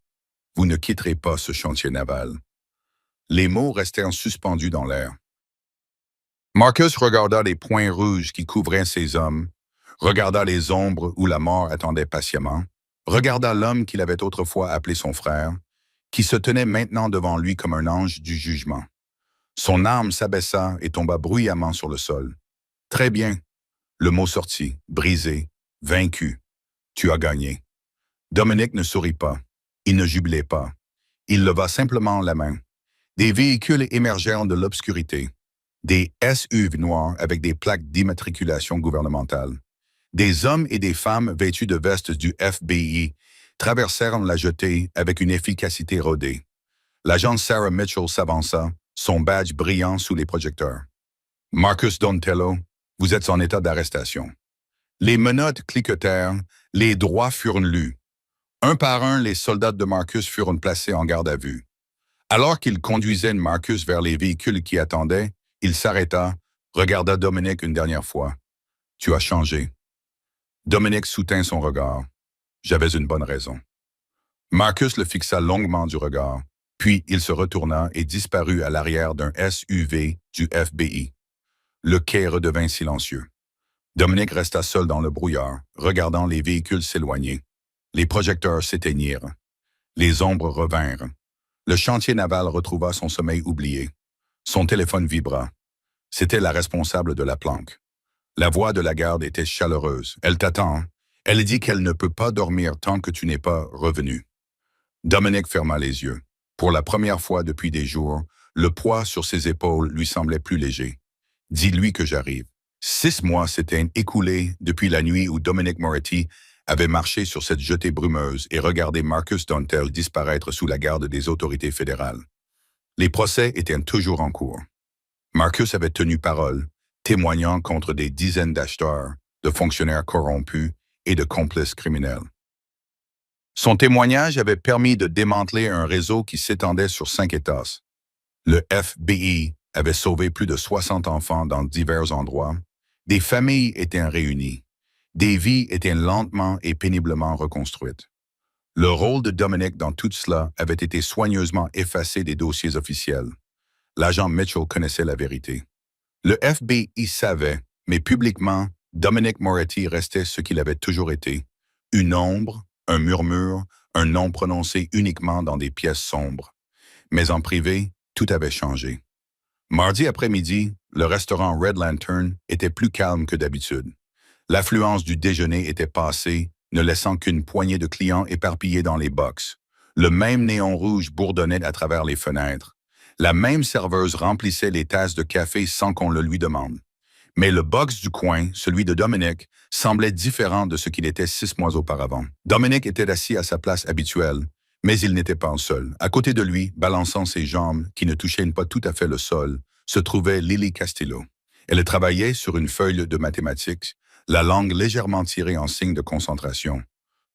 Vous ne quitterez pas ce chantier naval. » Les mots restèrent suspendus dans l'air. Marcus regarda les points rouges qui couvraient ses hommes, regarda les ombres où la mort attendait patiemment, regarda l'homme qu'il avait autrefois appelé son frère, qui se tenait maintenant devant lui comme un ange du jugement. Son arme s'abaissa et tomba bruyamment sur le sol. « Très bien. » Le mot sortit, brisé, vaincu. « Tu as gagné. » Dominic ne sourit pas. Il ne jubilait pas. Il leva simplement la main. Des véhicules émergèrent de l'obscurité. Des SUV noirs avec des plaques d'immatriculation gouvernementale. Des hommes et des femmes vêtus de vestes du FBI traversèrent la jetée avec une efficacité rodée. L'agent Sarah Mitchell s'avança, son badge brillant sous les projecteurs. « Marcus Donatello, vous êtes en état d'arrestation. » Les menottes cliquetèrent, les droits furent lus. Un par un, les soldats de Marcus furent placés en garde à vue. Alors qu'il conduisait Marcus vers les véhicules qui attendaient, il s'arrêta, regarda Dominic une dernière fois. « Tu as changé. » Dominic soutint son regard. « J'avais une bonne raison. » Marcus le fixa longuement du regard, puis il se retourna et disparut à l'arrière d'un SUV du FBI. Le quai redevint silencieux. Dominic resta seul dans le brouillard, regardant les véhicules s'éloigner. Les projecteurs s'éteignirent. Les ombres revinrent. Le chantier naval retrouva son sommeil oublié. Son téléphone vibra. C'était la responsable de la planque. La voix de la garde était chaleureuse. « Elle t'attend. Elle dit qu'elle ne peut pas dormir tant que tu n'es pas revenu. » Dominic ferma les yeux. Pour la première fois depuis des jours, le poids sur ses épaules lui semblait plus léger. « Dis-lui que j'arrive. » 6 mois s'étaient écoulés depuis la nuit où Dominic Moretti avait marché sur cette jetée brumeuse et regardé Marcus Dontel disparaître sous la garde des autorités fédérales. Les procès étaient toujours en cours. Marcus avait tenu parole, témoignant contre des dizaines d'acheteurs, de fonctionnaires corrompus et de complices criminels. Son témoignage avait permis de démanteler un réseau qui s'étendait sur 5 États. Le FBI avait sauvé plus de 60 enfants dans divers endroits. Des familles étaient réunies. Des vies étaient lentement et péniblement reconstruites. Le rôle de Dominic dans tout cela avait été soigneusement effacé des dossiers officiels. L'agent Mitchell connaissait la vérité. Le FBI savait, mais publiquement, Dominic Moretti restait ce qu'il avait toujours été. Une ombre, un murmure, un nom prononcé uniquement dans des pièces sombres. Mais en privé, tout avait changé. Mardi après-midi, le restaurant Red Lantern était plus calme que d'habitude. L'affluence du déjeuner était passée, ne laissant qu'une poignée de clients éparpillés dans les box. Le même néon rouge bourdonnait à travers les fenêtres. La même serveuse remplissait les tasses de café sans qu'on le lui demande. Mais le box du coin, celui de Dominic, semblait différent de ce qu'il était 6 mois auparavant. Dominic était assis à sa place habituelle, mais il n'était pas seul. À côté de lui, balançant ses jambes, qui ne touchaient pas tout à fait le sol, se trouvait Lily Castillo. Elle travaillait sur une feuille de mathématiques, la langue légèrement tirée en signe de concentration.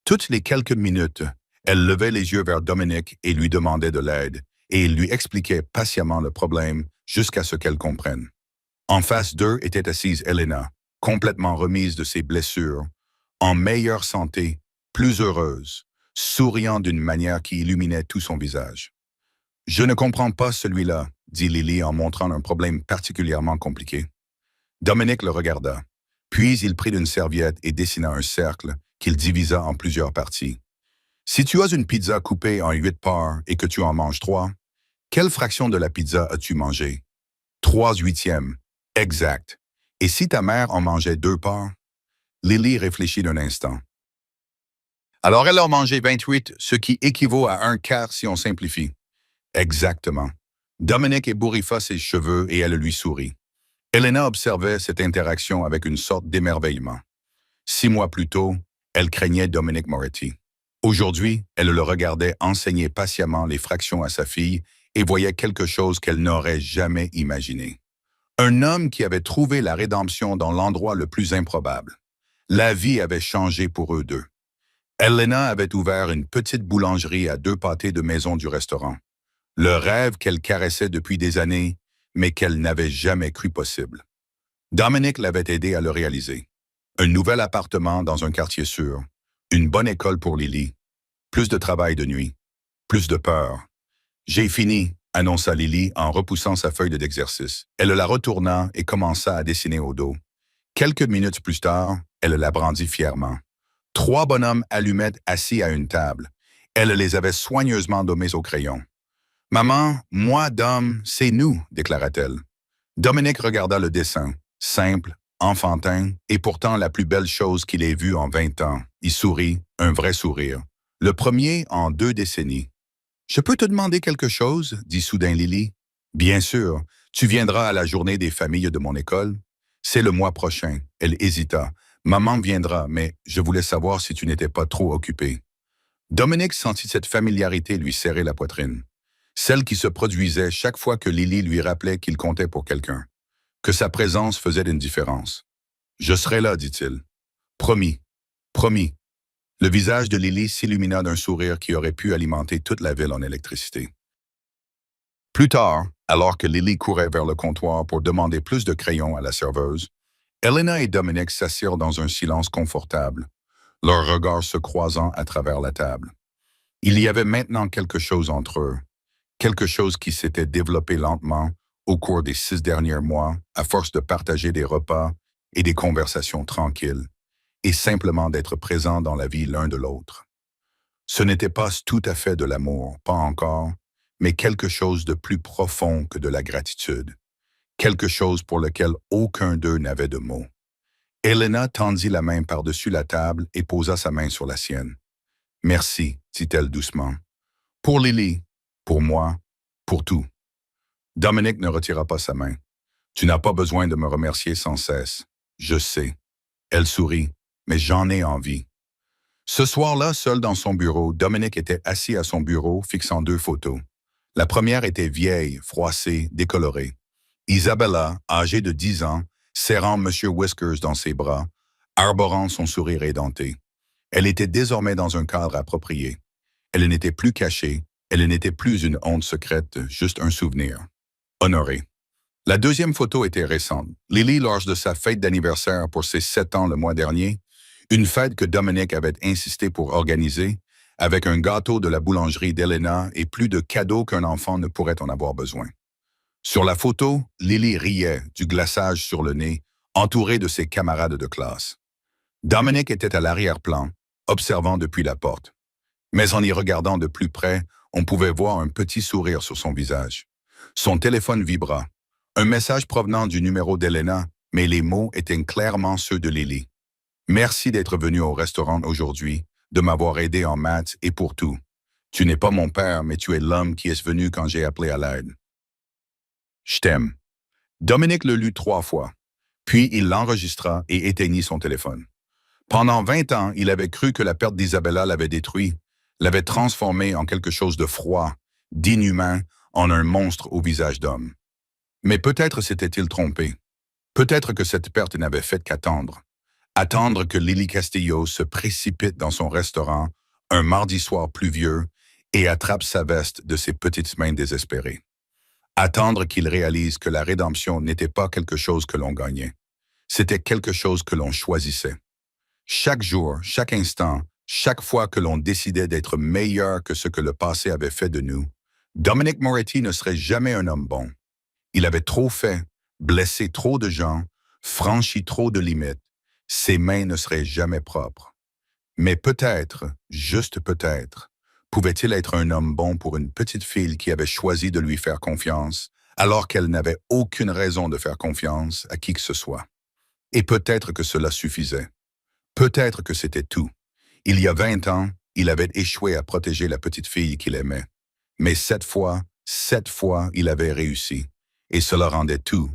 Toutes les quelques minutes, elle levait les yeux vers Dominic et lui demandait de l'aide, et il lui expliquait patiemment le problème jusqu'à ce qu'elle comprenne. En face d'eux était assise Elena, complètement remise de ses blessures, en meilleure santé, plus heureuse, souriant d'une manière qui illuminait tout son visage. « Je ne comprends pas celui-là, » dit Lily en montrant un problème particulièrement compliqué. Dominic le regarda, puis il prit une serviette et dessina un cercle qu'il divisa en plusieurs parties. « Si tu as une pizza coupée en 8 parts et que tu en manges 3, quelle fraction de la pizza as-tu mangé? »« 3/8. Exact. Et si ta mère en mangeait 2 parts? » Lily réfléchit d'un instant. « Alors elle en mangeait 28, ce qui équivaut à 1/4 si on simplifie. » Exactement. Dominic ébouriffa ses cheveux et elle lui sourit. Elena observait cette interaction avec une sorte d'émerveillement. 6 mois plus tôt, elle craignait Dominic Moretti. Aujourd'hui, elle le regardait enseigner patiemment les fractions à sa fille et voyait quelque chose qu'elle n'aurait jamais imaginé. Un homme qui avait trouvé la rédemption dans l'endroit le plus improbable. La vie avait changé pour eux deux. Elena avait ouvert une petite boulangerie à 2 pâtés de maison du restaurant. Le rêve qu'elle caressait depuis des années, mais qu'elle n'avait jamais cru possible. Dominic l'avait aidé à le réaliser. Un nouvel appartement dans un quartier sûr, une bonne école pour Lily, plus de travail de nuit, plus de peur. « J'ai fini », annonça Lily en repoussant sa feuille d'exercice. Elle la retourna et commença à dessiner au dos. Quelques minutes plus tard, elle la brandit fièrement. 3 bonhommes allumettes assis à une table. Elle les avait soigneusement nommés au crayon. « Maman, moi, Dom, c'est nous », déclara-t-elle. Dominic regarda le dessin, simple, enfantin, et pourtant la plus belle chose qu'il ait vue en 20 ans. Il sourit, un vrai sourire. Le premier en 2 décennies. « Je peux te demander quelque chose ?» dit soudain Lily. « Bien sûr, tu viendras à la journée des familles de mon école. » « C'est le mois prochain. » Elle hésita. Maman viendra, mais je voulais savoir si tu n'étais pas trop occupé. Dominique sentit cette familiarité lui serrer la poitrine. Celle qui se produisait chaque fois que Lily lui rappelait qu'il comptait pour quelqu'un, que sa présence faisait une différence. Je serai là, dit-il. Promis, promis. Le visage de Lily s'illumina d'un sourire qui aurait pu alimenter toute la ville en électricité. Plus tard, alors que Lily courait vers le comptoir pour demander plus de crayons à la serveuse, Elena et Dominique s'assirent dans un silence confortable, leurs regards se croisant à travers la table. Il y avait maintenant quelque chose entre eux, quelque chose qui s'était développé lentement au cours des 6 derniers mois à force de partager des repas et des conversations tranquilles, et simplement d'être présents dans la vie l'un de l'autre. Ce n'était pas tout à fait de l'amour, pas encore, mais quelque chose de plus profond que de la gratitude, quelque chose pour lequel aucun d'eux n'avait de mots. Elena tendit la main par-dessus la table et posa sa main sur la sienne. « Merci, dit-elle doucement. Pour Lily, pour moi, pour tout. » Dominique ne retira pas sa main. « Tu n'as pas besoin de me remercier sans cesse. Je sais. » Elle sourit. « Mais j'en ai envie. » Ce soir-là, seul dans son bureau, Dominique était assis à son bureau, fixant 2 photos. La première était vieille, froissée, décolorée. Isabella, âgée de 10 ans, serrant M. Whiskers dans ses bras, arborant son sourire édenté. Elle était désormais dans un cadre approprié. Elle n'était plus cachée, elle n'était plus une honte secrète, juste un souvenir. Honoré. La deuxième photo était récente. Lily, lors de sa fête d'anniversaire pour ses 7 ans le mois dernier, une fête que Dominique avait insisté pour organiser, avec un gâteau de la boulangerie d'Elena et plus de cadeaux qu'un enfant ne pourrait en avoir besoin. Sur la photo, Lily riait, du glaçage sur le nez, entourée de ses camarades de classe. Dominique était à l'arrière-plan, observant depuis la porte. Mais en y regardant de plus près, on pouvait voir un petit sourire sur son visage. Son téléphone vibra. Un message provenant du numéro d'Elena, mais les mots étaient clairement ceux de Lily. « Merci d'être venu au restaurant aujourd'hui, de m'avoir aidé en maths et pour tout. Tu n'es pas mon père, mais tu es l'homme qui est venu quand j'ai appelé à l'aide. Je t'aime. » Dominique le lut 3 fois. Puis il l'enregistra et éteignit son téléphone. Pendant 20 ans, il avait cru que la perte d'Isabella l'avait détruit, l'avait transformé en quelque chose de froid, d'inhumain, en un monstre au visage d'homme. Mais peut-être s'était-il trompé. Peut-être que cette perte n'avait fait qu'attendre. Attendre que Lily Castillo se précipite dans son restaurant un mardi soir pluvieux et attrape sa veste de ses petites mains désespérées. Attendre qu'il réalise que la rédemption n'était pas quelque chose que l'on gagnait. C'était quelque chose que l'on choisissait. Chaque jour, chaque instant, chaque fois que l'on décidait d'être meilleur que ce que le passé avait fait de nous, Dominic Moretti ne serait jamais un homme bon. Il avait trop fait, blessé trop de gens, franchi trop de limites. Ses mains ne seraient jamais propres. Mais peut-être, juste peut-être, pouvait-il être un homme bon pour une petite fille qui avait choisi de lui faire confiance, alors qu'elle n'avait aucune raison de faire confiance à qui que ce soit. Et peut-être que cela suffisait. Peut-être que c'était tout. Il y a 20 ans, il avait échoué à protéger la petite fille qu'il aimait. Mais cette fois, il avait réussi. Et cela rendait tout